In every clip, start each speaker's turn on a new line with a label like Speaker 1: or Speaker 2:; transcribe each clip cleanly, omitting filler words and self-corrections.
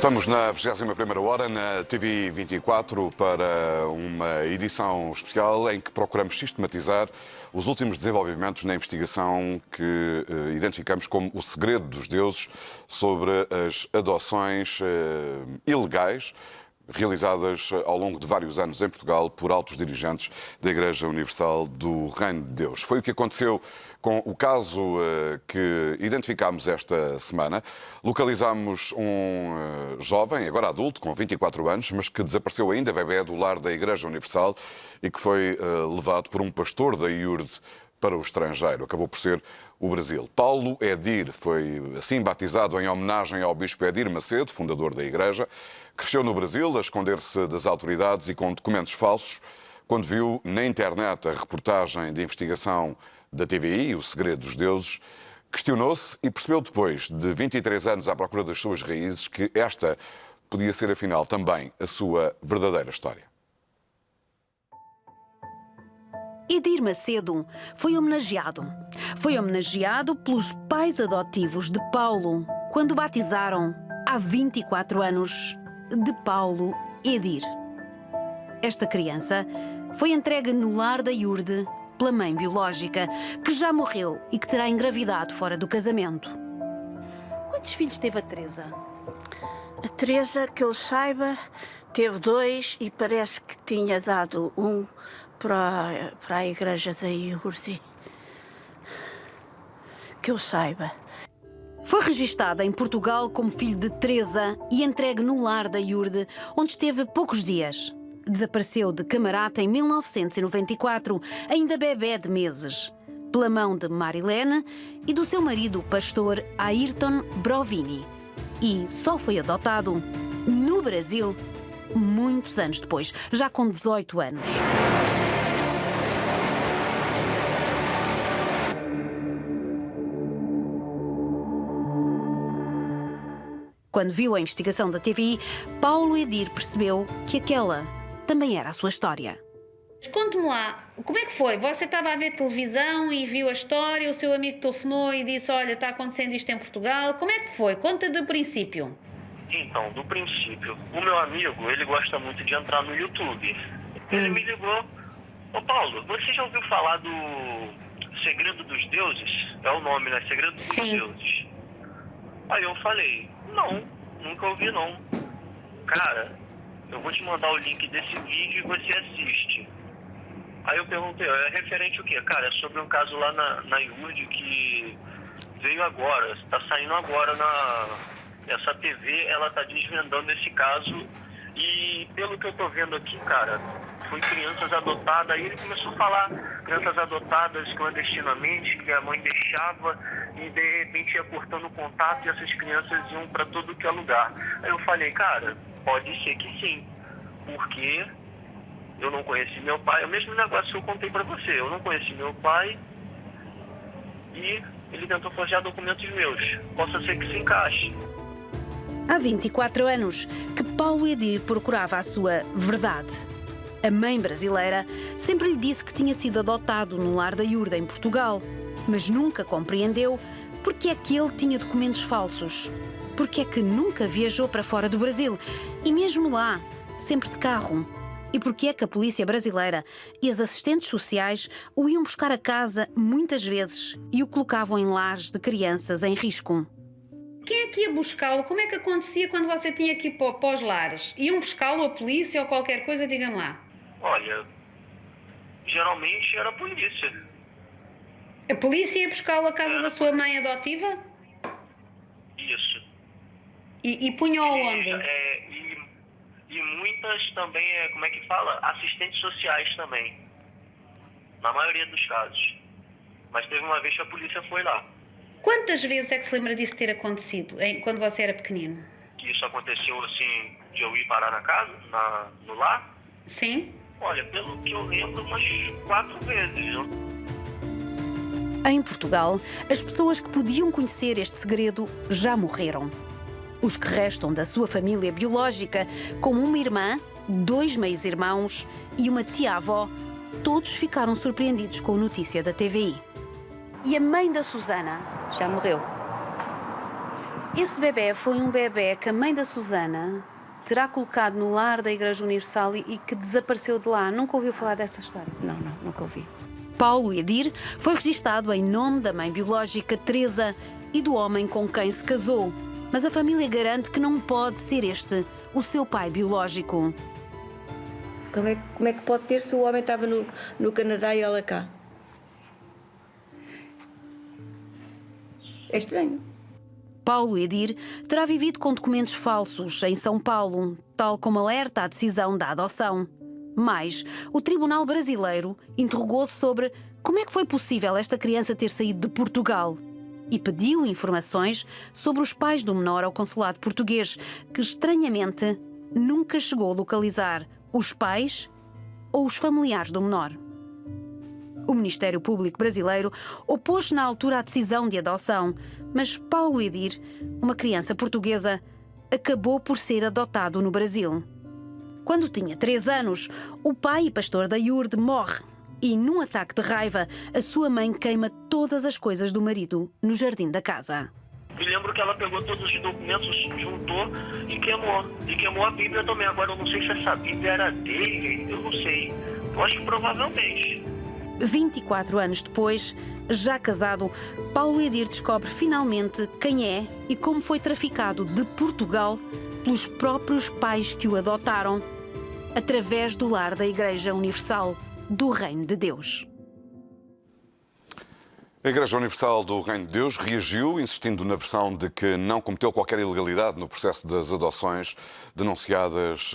Speaker 1: Estamos na 21ª hora na TV 24 para uma edição especial em que procuramos sistematizar os últimos desenvolvimentos na investigação que identificamos como o segredo dos deuses sobre as adoções ilegais realizadas ao longo de vários anos em Portugal por altos dirigentes da Igreja Universal do Reino de Deus. Foi o que aconteceu com o caso que identificámos esta semana. Localizámos um jovem, agora adulto, com 24 anos, mas que desapareceu ainda bebé do lar da Igreja Universal e que foi levado por um pastor da IURD para o estrangeiro. Acabou por ser o Brasil. Paulo Edir foi assim batizado em homenagem ao bispo Edir Macedo, fundador da Igreja. Cresceu no Brasil a esconder-se das autoridades e com documentos falsos. Quando viu na internet a reportagem de investigação da TVI, O Segredo dos Deuses, questionou-se e percebeu depois de 23 anos à procura das suas raízes que esta podia ser afinal também a sua verdadeira história.
Speaker 2: Edir Macedo foi homenageado. Foi homenageado pelos pais adotivos de Paulo, quando o batizaram há 24 anos, de Paulo Edir. Esta criança foi entregue no lar da IURD pela mãe biológica, que já morreu e que terá engravidado fora do casamento. Quantos filhos teve a Teresa?
Speaker 3: A Teresa, que eu saiba, teve 2 e parece que tinha dado um para a igreja da IURD. Que eu saiba.
Speaker 2: Foi registada em Portugal como filho de Teresa e entregue no lar da IURD, onde esteve poucos dias. Desapareceu de Camarata em 1994, ainda bebé de meses, pela mão de Marilene e do seu marido, o pastor Ayrton Brovini. E só foi adotado no Brasil muitos anos depois, já com 18 anos. Quando viu a investigação da TVI, Paulo Edir percebeu que aquela também era a sua história.
Speaker 4: Conte-me lá, como é que foi? Você estava a ver televisão e viu a história, o seu amigo telefonou e disse, olha, está acontecendo isto em Portugal. Como é que foi? Conta do princípio.
Speaker 5: Então, do princípio, o meu amigo, ele gosta muito de entrar no YouTube. Ele me ligou, ô Paulo, você já ouviu falar do Segredo dos Deuses? É o nome, né? Segredo dos Deuses. Aí eu falei, não, nunca ouvi não. Cara, eu vou te mandar o link desse vídeo e você assiste. Aí eu perguntei, é referente o quê? Cara, é sobre um caso lá na IURD que veio agora, está saindo agora essa TV, ela está desvendando esse caso e pelo que eu tô vendo aqui, cara, foi crianças adotadas, aí ele começou a falar, crianças adotadas clandestinamente, que a mãe deixava e de repente ia cortando o contato e essas crianças iam para todo que é lugar. Aí eu falei, cara, pode ser que sim, porque eu não conheci meu pai, é o mesmo negócio que eu contei para você, eu não conheci meu pai e ele tentou forjar documentos meus, possa ser que se encaixe.
Speaker 2: Há 24 anos que Paulo Edir procurava a sua verdade. A mãe brasileira sempre lhe disse que tinha sido adotado no lar da IURD em Portugal, mas nunca compreendeu porque é que ele tinha documentos falsos, porque é que nunca viajou para fora do Brasil e mesmo lá, sempre de carro, e porque é que a polícia brasileira e as assistentes sociais o iam buscar a casa muitas vezes e o colocavam em lares de crianças em risco.
Speaker 4: Quem é que ia buscá-lo? Como é que acontecia quando você tinha que ir para os lares? Iam buscá-lo a polícia ou qualquer coisa, diga-me lá.
Speaker 5: Olha, geralmente era a polícia.
Speaker 4: A polícia ia buscá-lo à casa da sua mãe adotiva?
Speaker 5: Isso.
Speaker 4: E punham onde?
Speaker 5: E muitas também, como é que fala? Assistentes sociais também. Na maioria dos casos. Mas teve uma vez que a polícia foi lá.
Speaker 4: Quantas vezes é que se lembra disso ter acontecido, quando você era pequenino?
Speaker 5: Isso aconteceu assim, de eu ir parar na casa, no lar?
Speaker 4: Sim.
Speaker 5: Olha, pelo que eu lembro, umas 4 vezes.
Speaker 2: Em Portugal, as pessoas que podiam conhecer este segredo já morreram. Os que restam da sua família biológica, como uma irmã, 2 meios-irmãos e uma tia-avó, todos ficaram surpreendidos com a notícia da TVI. E a mãe da Susana
Speaker 6: Já morreu.
Speaker 2: Esse bebê foi um bebê que a mãe da Susana terá colocado no lar da Igreja Universal e que desapareceu de lá. Nunca ouviu falar desta história?
Speaker 3: Não, nunca ouvi.
Speaker 2: Paulo Edir foi registado em nome da mãe biológica Teresa e do homem com quem se casou. Mas a família garante que não pode ser este o seu pai biológico.
Speaker 6: Como é que pode ter se o homem estava no Canadá e ela cá? É estranho.
Speaker 2: Paulo Edir terá vivido com documentos falsos em São Paulo, tal como alerta a decisão da adoção. Mas o Tribunal Brasileiro interrogou-se sobre como é que foi possível esta criança ter saído de Portugal e pediu informações sobre os pais do menor ao consulado português, que estranhamente nunca chegou a localizar os pais ou os familiares do menor. O Ministério Público brasileiro opôs-se na altura à decisão de adoção, mas Paulo Edir, uma criança portuguesa, acabou por ser adotado no Brasil. Quando tinha 3 anos, o pai e pastor da Iurde morre e, num ataque de raiva, a sua mãe queima todas as coisas do marido no jardim da casa.
Speaker 5: Me lembro que ela pegou todos os documentos, juntou e queimou. E queimou a Bíblia também. Agora eu não sei se essa Bíblia era dele, eu não sei. Eu acho que provavelmente.
Speaker 2: 24 anos depois, já casado, Paulo Edir descobre finalmente quem é e como foi traficado de Portugal pelos próprios pais que o adotaram, através do lar da Igreja Universal do Reino de Deus.
Speaker 1: A Igreja Universal do Reino de Deus reagiu, insistindo na versão de que não cometeu qualquer ilegalidade no processo das adoções denunciadas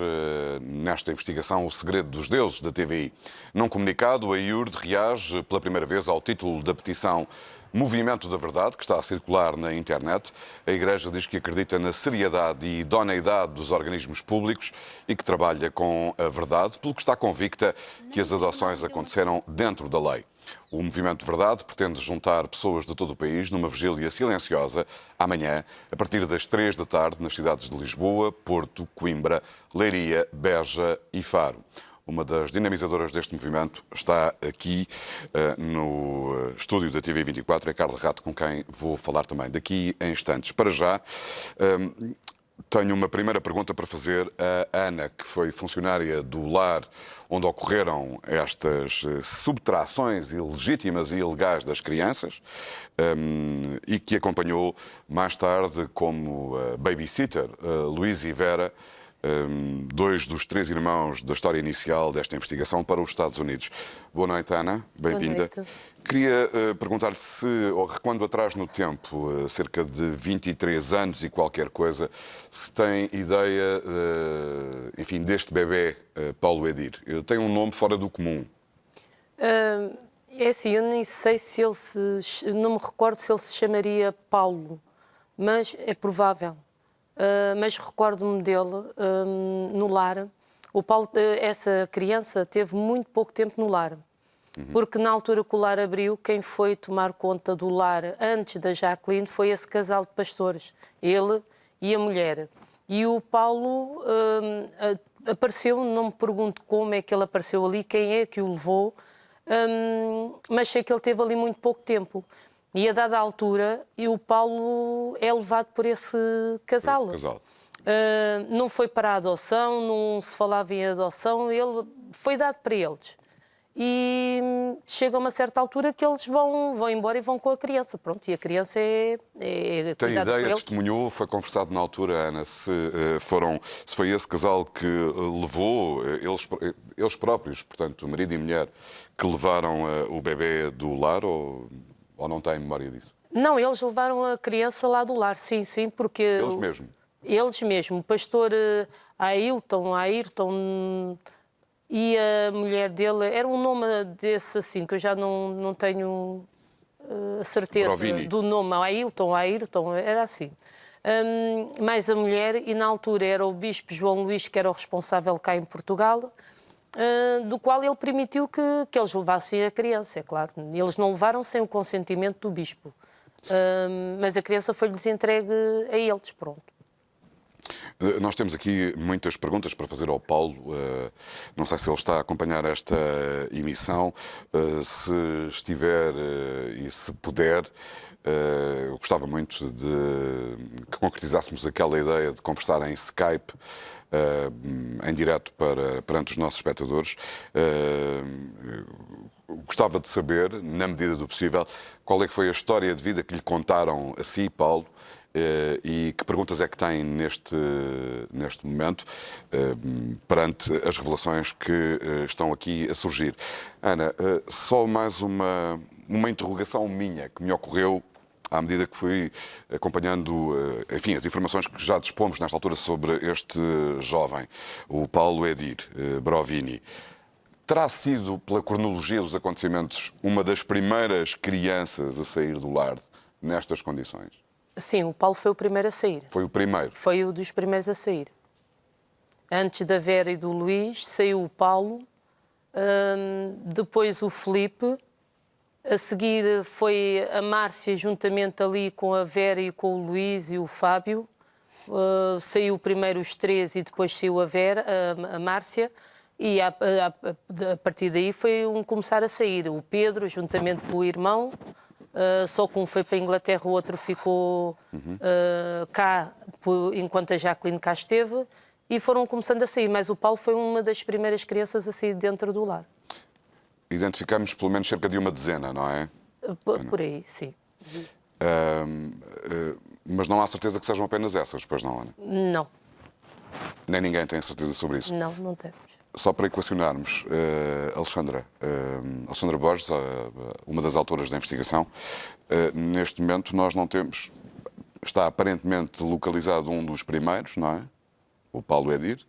Speaker 1: nesta investigação O Segredo dos Deuses, da TVI. Num comunicado, a Iurde reage pela primeira vez ao título da petição Movimento da Verdade, que está a circular na internet. A Igreja diz que acredita na seriedade e idoneidade dos organismos públicos e que trabalha com a verdade, pelo que está convicta que as adoções aconteceram dentro da lei. O Movimento de Verdade pretende juntar pessoas de todo o país numa vigília silenciosa amanhã, a partir das 3 da tarde, nas cidades de Lisboa, Porto, Coimbra, Leiria, Beja e Faro. Uma das dinamizadoras deste movimento está aqui no estúdio da TV24, é Carla Rato, com quem vou falar também daqui a instantes. Para já, tenho uma primeira pergunta para fazer a Ana, que foi funcionária do lar onde ocorreram estas subtrações ilegítimas e ilegais das crianças e que acompanhou mais tarde como babysitter Luís e Vera, 2 dos 3 irmãos da história inicial desta investigação, para os Estados Unidos. Boa noite, Ana. Bem-vinda. Queria perguntar-lhe se, ou recuando atrás no tempo, cerca de 23 anos e qualquer coisa, se tem ideia, enfim, deste bebê, Paulo Edir. Tem um nome fora do comum.
Speaker 6: É assim, eu nem sei se ele se... Não me recordo se ele se chamaria Paulo, mas é provável. Mas recordo-me dele no lar. O Paulo, essa criança teve muito pouco tempo no lar, porque na altura que o lar abriu, quem foi tomar conta do lar antes da Jacqueline foi esse casal de pastores, ele e a mulher. E o Paulo apareceu, não me pergunto como é que ele apareceu ali, quem é que o levou, mas sei que ele teve ali muito pouco tempo. E a dada altura, o Paulo é levado por esse casal. Não foi para a adoção, não se falava em adoção, ele foi dado para eles. E chega a uma certa altura que eles vão embora e vão com a criança. Pronto, e a criança é
Speaker 1: tem ideia, testemunhou, foi conversado na altura, Ana, se foi esse casal que levou, eles próprios, portanto, o marido e mulher, que levaram o bebê do lar, ou não tem memória disso?
Speaker 6: Não, eles levaram a criança lá do lar, sim, porque...
Speaker 1: Eles mesmo?
Speaker 6: Eles mesmo. O pastor Ayrton e a mulher dele, era um nome desse assim, que eu já não tenho a certeza do nome. Ayrton, era assim. Mais a mulher, e na altura era o bispo João Luís, que era o responsável cá em Portugal, do qual ele permitiu que eles levassem a criança, é claro. Eles não levaram sem o consentimento do bispo, mas a criança foi-lhes entregue a eles, pronto.
Speaker 1: Nós temos aqui muitas perguntas para fazer ao Paulo. Não sei se ele está a acompanhar esta emissão. Se estiver e se puder, eu gostava muito de que concretizássemos aquela ideia de conversar em Skype, em direto perante os nossos espectadores. Gostava de saber, na medida do possível, qual é que foi a história de vida que lhe contaram a si, Paulo, e que perguntas é que tem neste momento perante as revelações que estão aqui a surgir. Ana, só mais uma interrogação minha que me ocorreu à medida que fui acompanhando, enfim, as informações que já dispomos nesta altura sobre este jovem, o Paulo Edir Brovini. Terá sido, pela cronologia dos acontecimentos, uma das primeiras crianças a sair do lar nestas condições?
Speaker 6: Sim, o Paulo foi o primeiro a sair.
Speaker 1: Foi o primeiro?
Speaker 6: Foi um dos primeiros a sair. Antes da Vera e do Luís, saiu o Paulo, depois o Filipe, a seguir foi a Márcia, juntamente ali com a Vera e com o Luís e o Fábio. Saiu primeiro os três e depois saiu a Vera, a Márcia. E a partir daí foi começar a sair. O Pedro, juntamente com o irmão, só que um foi para a Inglaterra, o outro ficou cá, enquanto a Jacqueline cá esteve, e foram começando a sair. Mas o Paulo foi uma das primeiras crianças a sair dentro do lar.
Speaker 1: Identificamos pelo menos cerca de uma dezena, não é?
Speaker 6: Por aí, sim.
Speaker 1: Mas não há certeza que sejam apenas essas, pois não, Ana?
Speaker 6: Não.
Speaker 1: Nem ninguém tem certeza sobre isso?
Speaker 6: Não, não temos.
Speaker 1: Só para equacionarmos, Alexandra Borges, uma das autoras da investigação, neste momento nós não temos, está aparentemente localizado um dos primeiros, não é? O Paulo Edir,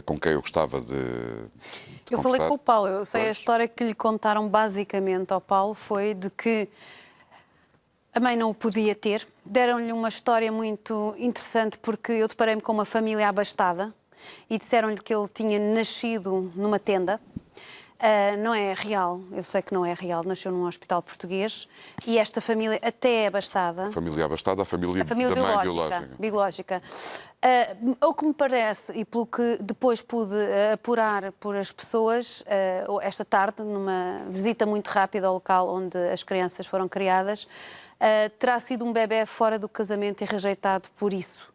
Speaker 1: com quem eu gostava de
Speaker 2: Eu
Speaker 1: conversar.
Speaker 2: falei com o Paulo, eu sei
Speaker 1: Pois.
Speaker 2: a história que lhe contaram basicamente ao Paulo foi de que a mãe não o podia ter. Deram-lhe uma história muito interessante porque eu deparei-me com uma família abastada e disseram-lhe que ele tinha nascido numa tenda. Não é real, eu sei que não é real, nasceu num hospital português e esta família até é abastada.
Speaker 1: A família abastada, a família da mãe
Speaker 2: biológica. O que me parece, e pelo que depois pude apurar por as pessoas, esta tarde, numa visita muito rápida ao local onde as crianças foram criadas, terá sido um bebé fora do casamento e rejeitado por isso.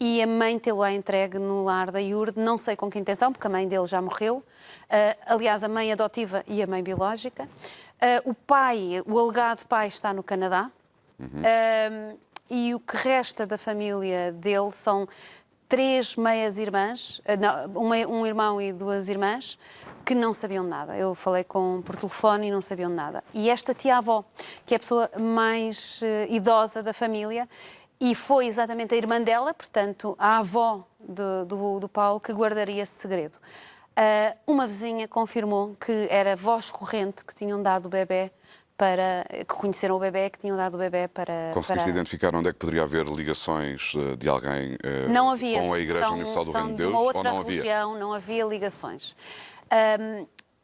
Speaker 2: E a mãe tê-lo-á entregue no lar da Iurde, não sei com que intenção, porque a mãe dele já morreu. Aliás, a mãe adotiva e a mãe biológica. O pai, o alegado pai, está no Canadá. E o que resta da família dele são 3 meias-irmãs, um irmão e 2 irmãs, que não sabiam nada. Eu falei por telefone e não sabiam nada. E esta tia-avó, que é a pessoa mais idosa da família, e foi exatamente a irmã dela, portanto, a avó do Paulo, que guardaria esse segredo. Uma vizinha confirmou que era voz corrente que tinham dado o bebé que conheceram o bebé, que tinham dado o bebé para...
Speaker 1: Conseguiste identificar onde é que poderia haver ligações de alguém
Speaker 2: não havia.
Speaker 1: Com a Igreja Universal do Reino de Deus?
Speaker 2: Uma outra
Speaker 1: ou não havia?
Speaker 2: religião, não havia ligações.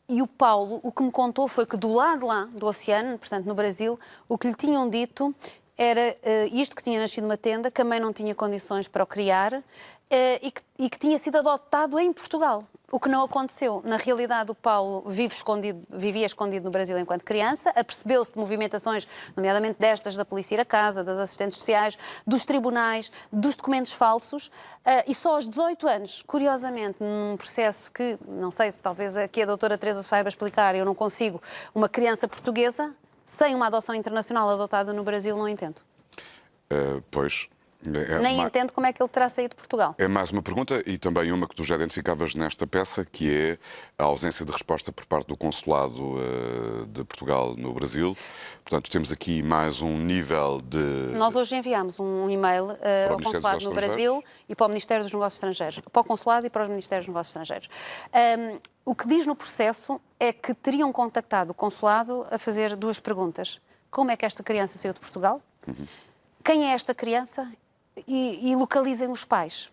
Speaker 2: E o Paulo, o que me contou foi que do lado lá do oceano, portanto no Brasil, o que lhe tinham dito era isto, que tinha nascido numa tenda, que a mãe não tinha condições para o criar e que tinha sido adotado em Portugal. O que não aconteceu. Na realidade, o Paulo vivia escondido no Brasil enquanto criança, apercebeu-se de movimentações, nomeadamente destas da polícia ir a casa, das assistentes sociais, dos tribunais, dos documentos falsos, e só aos 18 anos, curiosamente, num processo que, não sei se talvez aqui a doutora Teresa saiba explicar, eu não consigo, uma criança portuguesa sem uma adoção internacional adotada no Brasil, não entendo.
Speaker 1: Pois.
Speaker 2: Nem entendo como é que ele terá saído de Portugal.
Speaker 1: É mais uma pergunta e também uma que tu já identificavas nesta peça, que é a ausência de resposta por parte do Consulado de Portugal no Brasil. Portanto, temos aqui mais um nível de...
Speaker 2: Nós hoje enviámos um e-mail ao Consulado no Brasil e para o Ministério dos Negócios Estrangeiros. Para o Consulado e para os Ministérios dos Negócios Estrangeiros. O que diz no processo é que teriam contactado o Consulado a fazer 2 perguntas. Como é que esta criança saiu de Portugal? Quem é esta criança? E localizem os pais.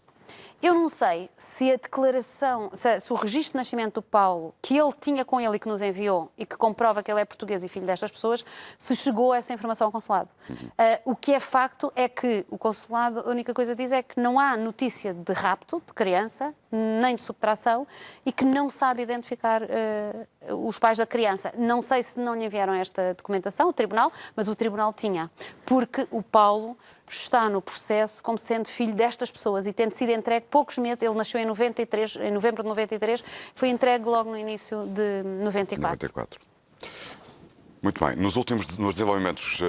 Speaker 2: Eu não sei se a declaração, se o registro de nascimento do Paulo, que ele tinha com ele e que nos enviou, e que comprova que ele é português e filho destas pessoas, se chegou a essa informação ao consulado. O que é facto é que o consulado, a única coisa que diz é que não há notícia de rapto de criança, nem de subtração, e que não sabe identificar os pais da criança. Não sei se não lhe enviaram esta documentação, o tribunal, mas o tribunal tinha. Porque o Paulo está no processo como sendo filho destas pessoas e tendo sido entregue poucos meses, ele nasceu em 93, em novembro de 93, foi entregue logo no início de 94.
Speaker 1: Muito bem. Nos desenvolvimentos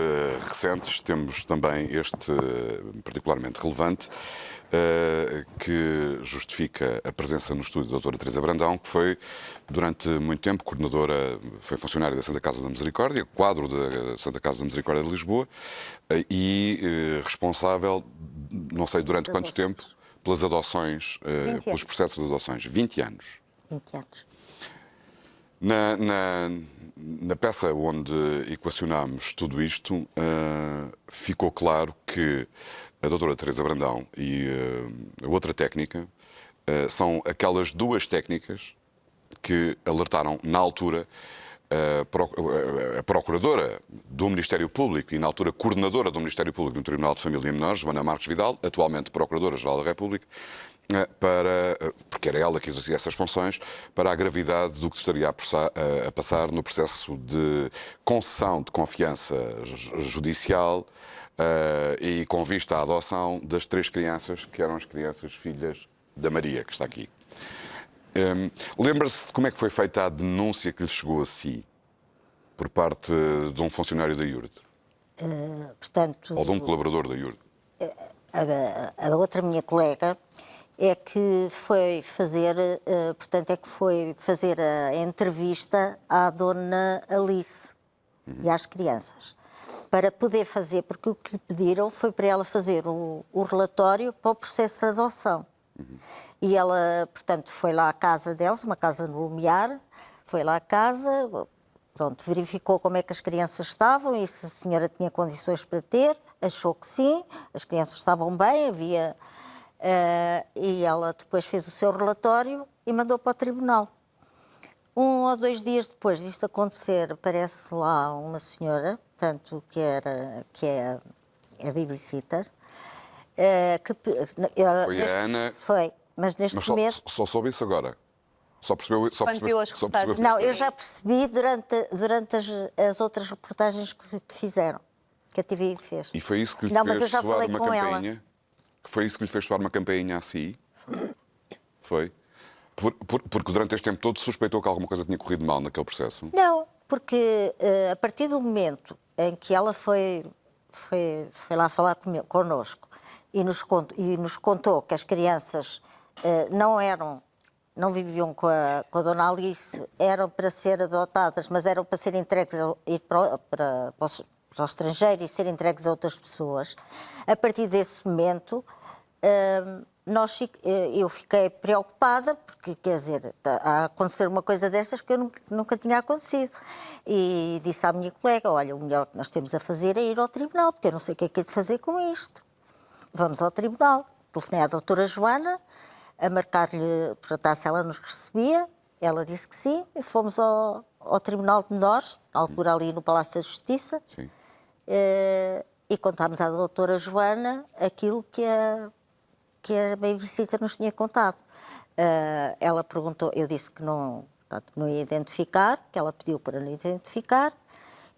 Speaker 1: recentes temos também este particularmente relevante, que justifica a presença no estúdio da doutora Teresa Brandão, que foi durante muito tempo coordenadora, foi funcionária da Santa Casa da Misericórdia, quadro da Santa Casa da Misericórdia de Lisboa, e responsável, não sei durante quanto tempo, pelas adoções, pelos processos de adoções. 20 anos.
Speaker 7: 20 anos.
Speaker 1: Na peça onde equacionámos tudo isto, ficou claro que a doutora Teresa Brandão e a outra técnica são aquelas duas técnicas que alertaram na altura a procuradora do Ministério Público e na altura coordenadora do Ministério Público no Tribunal de Família e Menores, Joana Marques Vidal, atualmente Procuradora-Geral da República, porque era ela que exercia essas funções, para a gravidade do que se estaria a passar no processo de concessão de confiança judicial e com vista à adoção das 3 crianças que eram as crianças filhas da Maria, que está aqui. Lembra-se de como é que foi feita a denúncia que lhe chegou a si por parte de um funcionário da IURD?
Speaker 7: Portanto,
Speaker 1: ou de um colaborador da IURD?
Speaker 7: A outra minha colega é que foi fazer, a entrevista à dona Alice e às crianças. Para poder fazer, porque o que lhe pediram foi para ela fazer o relatório para o processo de adoção. E ela, portanto, foi lá à casa deles, uma casa no Lumiar, foi lá à casa, pronto, verificou como é que as crianças estavam e se a senhora tinha condições para ter, achou que sim, as crianças estavam bem, havia... e ela depois fez o seu relatório e mandou para o tribunal. 1 ou 2 dias depois disto acontecer, aparece lá uma senhora, tanto que é a babysitter,
Speaker 1: foi a Ana.
Speaker 7: Foi, mas neste momento...
Speaker 1: Só soube isso agora? Só percebeu
Speaker 7: Não, eu já percebi durante as outras reportagens que fizeram, que a TV fez.
Speaker 1: E foi isso que lhe
Speaker 7: não, mas eu
Speaker 1: fez
Speaker 7: já
Speaker 1: soar
Speaker 7: falei
Speaker 1: uma
Speaker 7: com
Speaker 1: campainha?
Speaker 7: ela.
Speaker 1: Foi isso que lhe fez soar uma campainha a si? Foi? Porque durante este tempo todo suspeitou que alguma coisa tinha corrido mal naquele processo?
Speaker 7: Não, porque a partir do momento em que ela foi lá falar connosco e nos contou que as crianças não viviam com a dona Alice, eram para ser adotadas, mas eram para ser entregues para o estrangeiro e ser entregues a outras pessoas. A partir desse momento, eu fiquei preocupada, porque, quer dizer, a acontecer uma coisa dessas que eu nunca tinha acontecido. E disse à minha colega, olha, o melhor que nós temos a fazer é ir ao tribunal, porque eu não sei o que é de fazer com isto. Vamos ao tribunal. Telefonei à doutora Joana, a marcar-lhe, perguntar se ela nos recebia. Ela disse que sim, e fomos ao Tribunal de Menores, na altura ali no Palácio da Justiça.
Speaker 1: Sim.
Speaker 7: E contámos à doutora Joana aquilo que a babysitter nos tinha contado. Ela perguntou, eu disse que não ia identificar, que ela pediu para não identificar,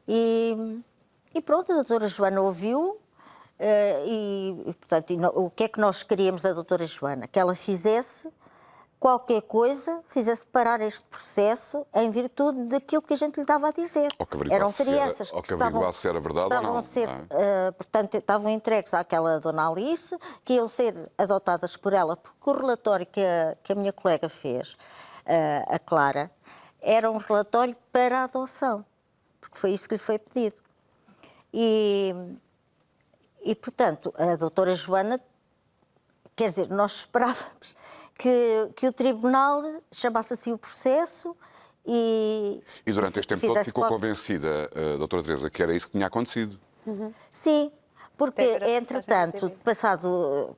Speaker 7: e pronto, a doutora Joana ouviu, portanto, o que é que nós queríamos da doutora Joana? Que ela fizesse qualquer coisa, fizesse parar este processo em virtude daquilo que a gente lhe estava a dizer. Eram crianças que estavam a ser, portanto, estavam entregues àquela dona Alice, que iam ser adotadas por ela, porque o relatório que a minha colega fez, a Clara, era um relatório para a adoção, porque foi isso que lhe foi pedido. E portanto, a doutora Joana, quer dizer, nós esperávamos que o tribunal chamasse assim o processo e
Speaker 1: durante este tempo todo ficou convencida, a doutora Teresa, que era isso que tinha acontecido.
Speaker 7: Sim, Porque,
Speaker 6: Até ver a
Speaker 7: entretanto,
Speaker 6: reportagem na
Speaker 7: passado,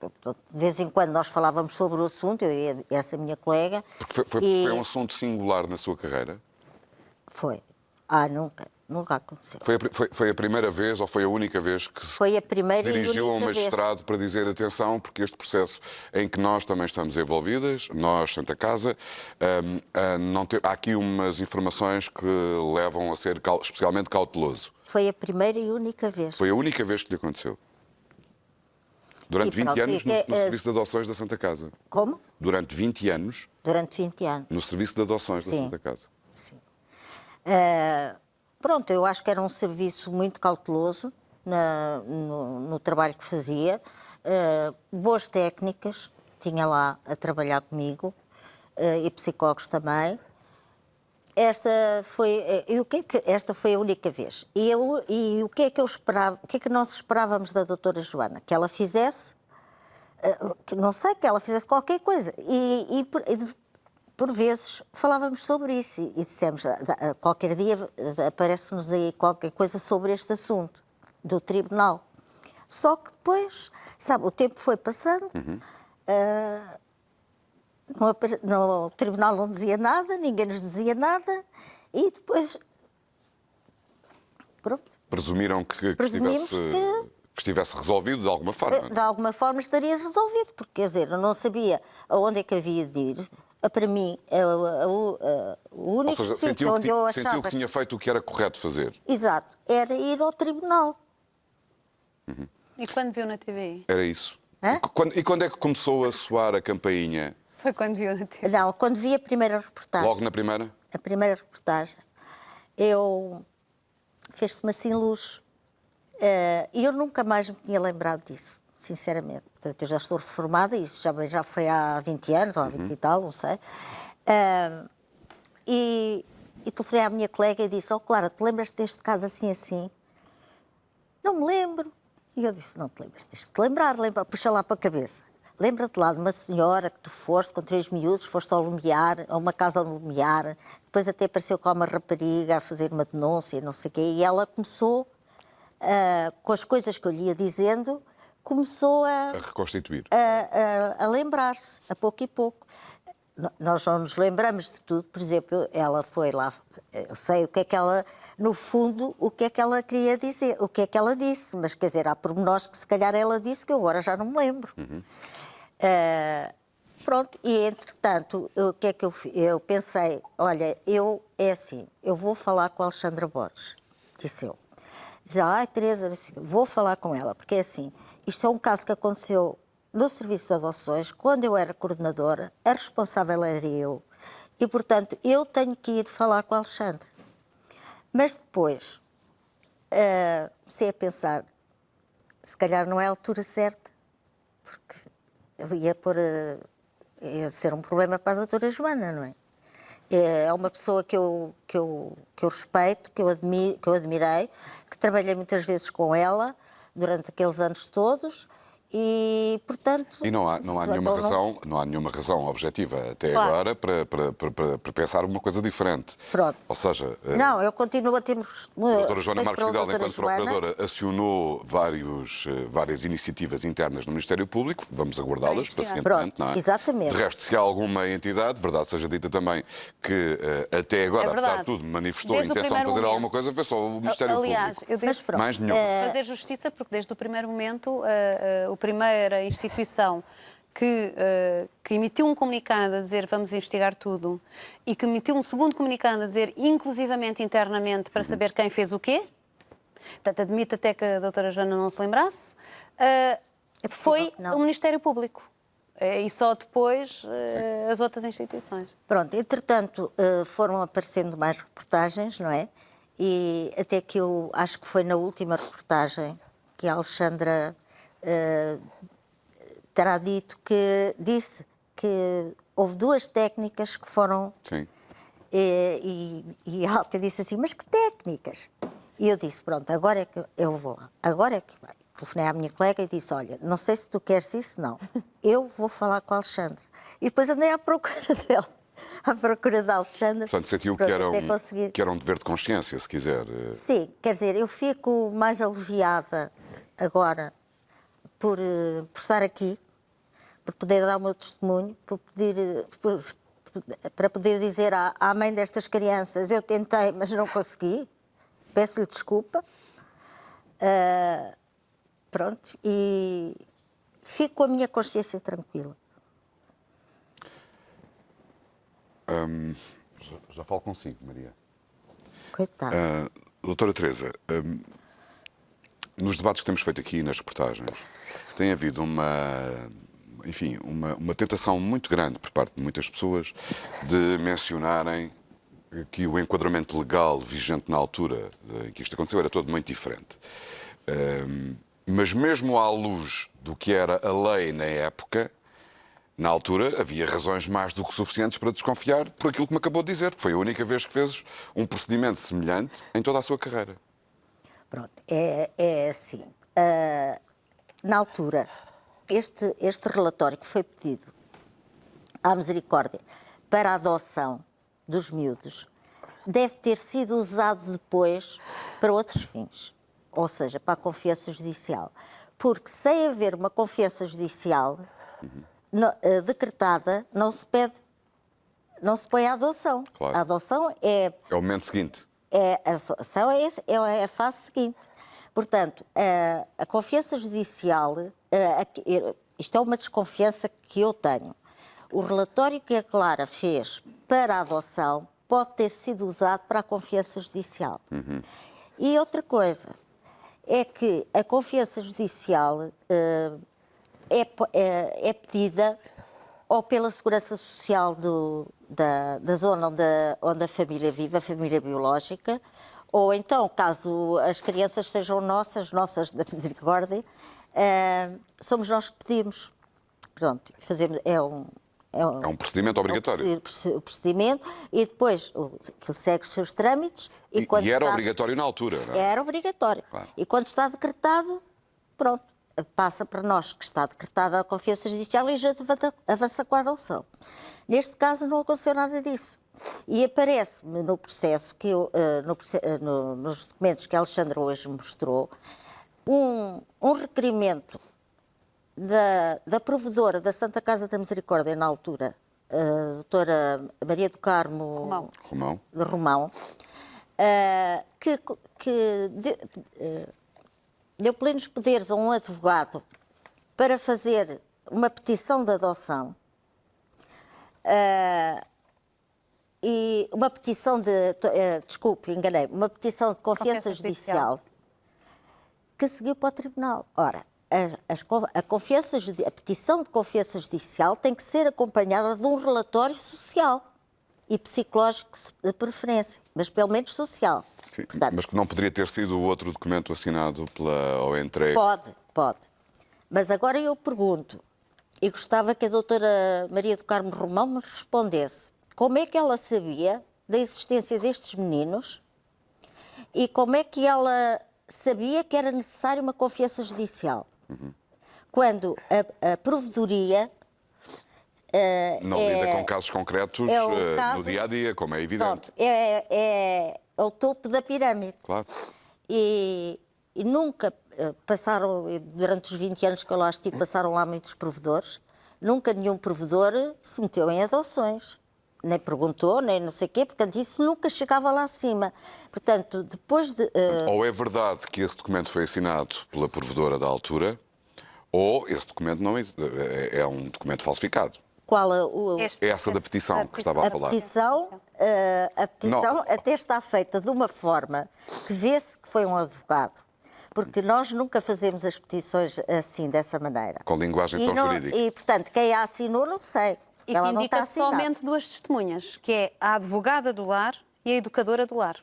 Speaker 7: de vez em quando nós falávamos sobre o assunto, eu e essa minha colega.
Speaker 1: Porque foi um assunto singular na sua carreira?
Speaker 7: Foi. Nunca aconteceu.
Speaker 1: Foi a primeira vez ou foi a única vez que
Speaker 7: Foi a primeira
Speaker 1: se dirigiu a um
Speaker 7: única vez.
Speaker 1: magistrado para dizer atenção, porque este processo em que nós também estamos envolvidas, nós, Santa Casa, há aqui umas informações que levam a ser especialmente cauteloso.
Speaker 7: Foi a primeira e única vez.
Speaker 1: Foi a única vez que lhe aconteceu. Durante 20 anos no Serviço de Adoções da Santa Casa.
Speaker 7: Como?
Speaker 1: Durante 20 anos
Speaker 7: Durante 20 anos.
Speaker 1: no Serviço de Adoções da
Speaker 7: Sim.
Speaker 1: Santa Casa.
Speaker 7: Sim. Pronto, eu acho que era um serviço muito cauteloso no trabalho que fazia. Boas técnicas, tinha lá a trabalhar comigo, e psicólogos também. Esta foi a única vez. E o que é que eu esperava, o que é que nós esperávamos da doutora Joana? Que ela fizesse, que ela fizesse qualquer coisa. E por vezes falávamos sobre isso e dissemos, qualquer dia aparece-nos aí qualquer coisa sobre este assunto do tribunal. Só que depois, sabe, o tempo foi passando, no tribunal não dizia nada, ninguém nos dizia nada e depois, pronto.
Speaker 1: Presumiram que estivesse resolvido de alguma forma.
Speaker 7: De alguma forma estaria resolvido, porque, quer dizer, eu não sabia aonde é que havia de ir. Para mim, o único sítio onde eu achava...
Speaker 1: Sentiu que tinha feito o que era correto fazer.
Speaker 7: Exato, era ir ao tribunal.
Speaker 6: E quando viu na TV?
Speaker 1: Era isso.
Speaker 7: Hã?
Speaker 1: E quando é que começou a soar a campainha?
Speaker 6: Foi quando viu na TV?
Speaker 7: Não, quando vi a primeira reportagem.
Speaker 1: Logo na primeira?
Speaker 7: A primeira reportagem, fez-se-me assim luz. E eu nunca mais me tinha lembrado disso, sinceramente. Portanto, eu já estou reformada, isso já foi há 20 anos, ou há 20 e tal, não sei. E telefonei à minha colega e disse, Clara, te lembras deste caso assim, assim? Não me lembro. E eu disse, não te lembras, tens de te lembrar, puxa lá para a cabeça. Lembra-te lá de uma senhora que tu foste com 3 miúdos, foste ao Lumiar, a uma casa ao Lumiar, depois até apareceu com uma rapariga a fazer uma denúncia, não sei o quê, e ela começou, com as coisas que eu lhe ia dizendo, começou a
Speaker 1: reconstituir.
Speaker 7: A lembrar-se, a pouco e pouco. Nós não nos lembramos de tudo, por exemplo, ela foi lá, eu sei o que é que ela, no fundo, o que é que ela queria dizer, o que é que ela disse, mas quer dizer, há pormenores que se calhar ela disse que eu agora já não me lembro. Pronto, e entretanto, o que é que eu pensei, olha, é assim, eu vou falar com a Alexandra Borges, disse eu. Disse, Teresa, vou falar com ela, porque é assim, isto é um caso que aconteceu no Serviço de Adoções, quando eu era coordenadora, a responsável era eu, e portanto eu tenho que ir falar com a Alexandra. Mas depois comecei a pensar, se calhar não é a altura certa, porque ia ser um problema para a doutora Joana, não é? É uma pessoa que eu respeito, que eu admirei, que trabalhei muitas vezes com ela durante aqueles anos todos. E, portanto...
Speaker 1: E não há nenhuma razão objetiva até agora para pensar uma coisa diferente.
Speaker 7: Pronto.
Speaker 1: Ou seja...
Speaker 7: Não, eu continuo a ter...
Speaker 1: A doutora Joana Marques Vidal, enquanto procuradora, acionou várias iniciativas internas no Ministério Público, vamos aguardá-las pacientemente, não é?
Speaker 7: Exatamente.
Speaker 1: De resto, se há alguma entidade, verdade seja dita também, que até agora, apesar de tudo, manifestou a intenção de fazer alguma coisa, foi só o Ministério
Speaker 6: Aliás,
Speaker 1: Público.
Speaker 6: eu devo
Speaker 1: Mais nenhum.
Speaker 6: fazer justiça, porque desde o primeiro momento a primeira instituição que emitiu um comunicado a dizer vamos investigar tudo e que emitiu um segundo comunicado a dizer inclusivamente internamente para saber quem fez o quê, portanto admito até que a doutora Joana não se lembrasse, foi o Ministério Público. E só depois as outras instituições.
Speaker 7: Pronto, entretanto foram aparecendo mais reportagens, não é? E até que eu acho que foi na última reportagem que a Alexandra terá disse que houve 2 técnicas que foram...
Speaker 1: Sim.
Speaker 7: E ela até disse assim, mas que técnicas? E eu disse, pronto, agora é que eu vou lá, agora é que vai. Telefonei à minha colega e disse, olha, não sei se tu queres isso, não. Eu vou falar com a Alexandra. E depois andei à procura dela, à procura da Alexandra.
Speaker 1: Portanto, sentiu que era um dever de consciência, se quiser.
Speaker 7: Sim, quer dizer, eu fico mais aliviada agora por estar aqui, por poder dar o meu testemunho, para poder dizer à mãe destas crianças: eu tentei, mas não consegui, peço-lhe desculpa. Pronto, e fico com a minha consciência tranquila.
Speaker 1: Já falo consigo, Maria.
Speaker 7: Coitada.
Speaker 1: Doutora Teresa, nos debates que temos feito aqui, nas reportagens, tem havido uma tentação muito grande por parte de muitas pessoas de mencionarem que o enquadramento legal vigente na altura em que isto aconteceu era todo muito diferente. Mas mesmo à luz do que era a lei na época, na altura havia razões mais do que suficientes para desconfiar por aquilo que me acabou de dizer, que foi a única vez que fez um procedimento semelhante em toda a sua carreira.
Speaker 7: Pronto, é assim. Na altura, este relatório que foi pedido à Misericórdia para a adoção dos miúdos deve ter sido usado depois para outros fins, ou seja, para a confiança judicial. Porque sem haver uma confiança judicial decretada, não se põe a adoção.
Speaker 1: Claro.
Speaker 7: A adoção é
Speaker 1: É o momento seguinte.
Speaker 7: É a fase seguinte. Portanto, a confiança judicial, isto é uma desconfiança que eu tenho. O relatório que a Clara fez para a adoção pode ter sido usado para a confiança judicial. E outra coisa é que a confiança judicial é pedida ou pela Segurança Social da zona onde a família vive, a família biológica, ou então, caso as crianças sejam nossas da Misericórdia, somos nós que pedimos. Pronto, fazemos, é um
Speaker 1: procedimento obrigatório.
Speaker 7: O procedimento, e depois ele segue os seus trâmites.
Speaker 1: E era obrigatório na altura, não é?
Speaker 7: Era obrigatório.
Speaker 1: Claro.
Speaker 7: E quando está decretado, pronto, passa para nós que está decretada a confiança judicial e já avança com a adoção. Neste caso não aconteceu nada disso. E aparece-me no processo, nos documentos que a Alexandra hoje mostrou, um requerimento da provedora da Santa Casa da Misericórdia na altura, a doutora Maria do Carmo Romão, que deu plenos poderes a um advogado para fazer uma petição de adoção e uma petição uma petição de confiança judicial que seguiu para o tribunal. Ora, a petição de confiança judicial tem que ser acompanhada de um relatório social e psicológico de preferência, mas pelo menos social.
Speaker 1: Sim,
Speaker 7: portanto,
Speaker 1: mas que não poderia ter sido o outro documento assinado ou entregue?
Speaker 7: Pode. Mas agora eu pergunto, e gostava que a doutora Maria do Carmo Romão me respondesse, como é que ela sabia da existência destes meninos e como é que ela sabia que era necessária uma confiança judicial? Quando a provedoria
Speaker 1: não lida com casos concretos no dia-a-dia, como é evidente.
Speaker 7: Pronto, é o topo da pirâmide.
Speaker 1: Claro.
Speaker 7: E nunca passaram, durante os 20 anos que eu lá estive, passaram lá muitos provedores, nunca nenhum provedor se meteu em adoções. Nem perguntou, nem não sei o quê, portanto, isso nunca chegava lá acima. Portanto, depois de...
Speaker 1: Ou é verdade que esse documento foi assinado pela provedora da altura, ou esse documento não é um documento falsificado.
Speaker 7: Qual
Speaker 1: Essa da petição que estava a falar.
Speaker 7: A petição até está feita de uma forma que vê-se que foi um advogado. Porque nós nunca fazemos as petições assim, dessa maneira.
Speaker 1: Com linguagem tão jurídica.
Speaker 7: E, portanto, quem a assinou não sei.
Speaker 2: E
Speaker 7: ela
Speaker 2: que
Speaker 7: não está
Speaker 2: indica
Speaker 7: assinada.
Speaker 2: somente duas testemunhas, que é a advogada do lar e a educadora do lar.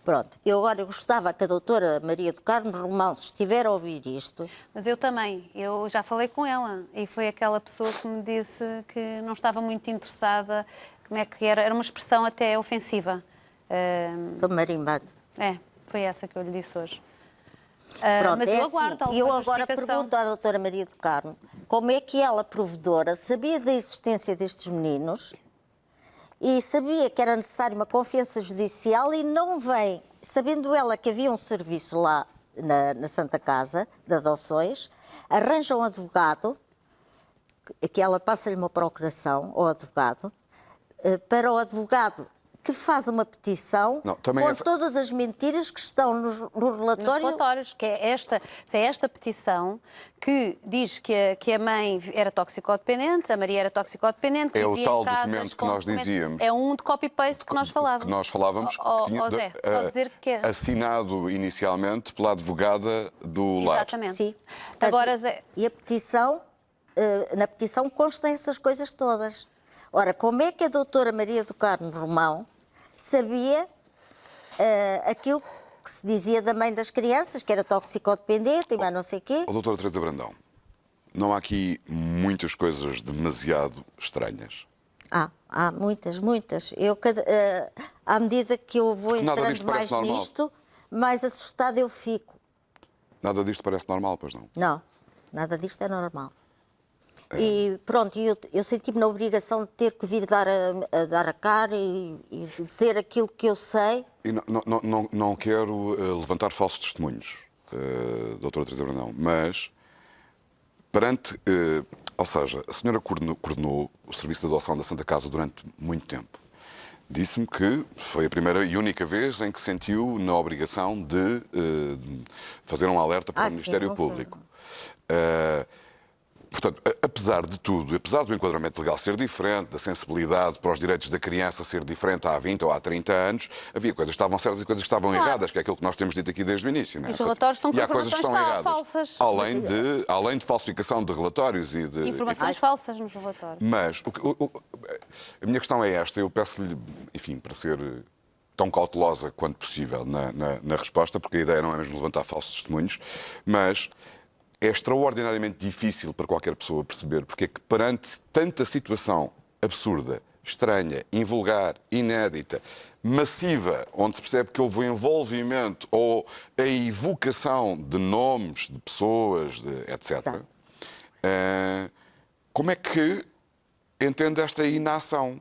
Speaker 7: Pronto, eu agora gostava que a doutora Maria do Carmo Romão, se estiver a ouvir isto...
Speaker 2: Mas eu também, eu já falei com ela e foi aquela pessoa que me disse que não estava muito interessada, como é que era uma expressão até ofensiva.
Speaker 7: Estou marimbado.
Speaker 2: Foi essa que eu lhe disse hoje.
Speaker 7: Pronto,
Speaker 2: mas eu aguardo
Speaker 7: assim, eu agora
Speaker 2: justificação.
Speaker 7: pergunto à doutora Maria do Carmo como é que ela, provedora, sabia da existência destes meninos e sabia que era necessário uma confiança judicial e não vem, sabendo ela que havia um serviço lá na Santa Casa de Adoções, arranja um advogado, que ela passa-lhe uma procuração ao advogado, para o advogado que faz uma petição com todas as mentiras que estão no relatório.
Speaker 2: Nos relatórios, que é esta petição que diz que a mãe era toxicodependente, a Maria era toxicodependente, que
Speaker 1: É o
Speaker 2: vivia
Speaker 1: tal
Speaker 2: em casas
Speaker 1: documento que nós dizíamos.
Speaker 2: É um de copy-paste que nós falávamos.
Speaker 1: Que nós falávamos.
Speaker 2: Zé, só dizer que é.
Speaker 1: Assinado inicialmente pela advogada do lar.
Speaker 2: Exatamente.
Speaker 7: Sim. Portanto,
Speaker 2: Agora, Zé...
Speaker 7: E a petição, na petição constam essas coisas todas. Ora, como é que a doutora Maria do Carmo Romão sabia aquilo que se dizia da mãe das crianças, que era toxicodependente e mais não sei o quê?
Speaker 1: Doutora Teresa Brandão, não há aqui muitas coisas demasiado estranhas?
Speaker 7: Há muitas. À medida que eu vou entrando mais nisto, mais assustada eu fico.
Speaker 1: Nada disto parece normal, pois não?
Speaker 7: Não, nada disto é normal. E pronto, eu senti-me na obrigação de ter que vir dar a cara e dizer aquilo que eu sei.
Speaker 1: E não quero levantar falsos testemunhos, doutora Teresa Brandão, mas perante... ou seja, a senhora coordenou o serviço de adoção da Santa Casa durante muito tempo. Disse-me que foi a primeira e única vez em que sentiu na obrigação de fazer um alerta para o Ministério Público. Portanto, apesar de tudo, apesar do enquadramento legal ser diferente, da sensibilidade para os direitos da criança ser diferente há 20 ou há 30 anos, havia coisas que estavam certas e coisas que estavam erradas, que é aquilo que nós temos dito aqui desde o início. Não é?
Speaker 2: Os relatórios estão com
Speaker 1: e há coisas que estão erradas.
Speaker 2: falsas.
Speaker 1: Além de falsificação de relatórios e de...
Speaker 2: Informações falsas nos relatórios.
Speaker 1: Mas a minha questão é esta, eu peço-lhe, enfim, para ser tão cautelosa quanto possível na resposta, porque a ideia não é mesmo levantar falsos testemunhos, mas... É extraordinariamente difícil para qualquer pessoa perceber porque é que perante tanta situação absurda, estranha, invulgar, inédita, massiva, onde se percebe que houve o envolvimento ou a evocação de nomes, de pessoas, etc. Como é que entende esta inação,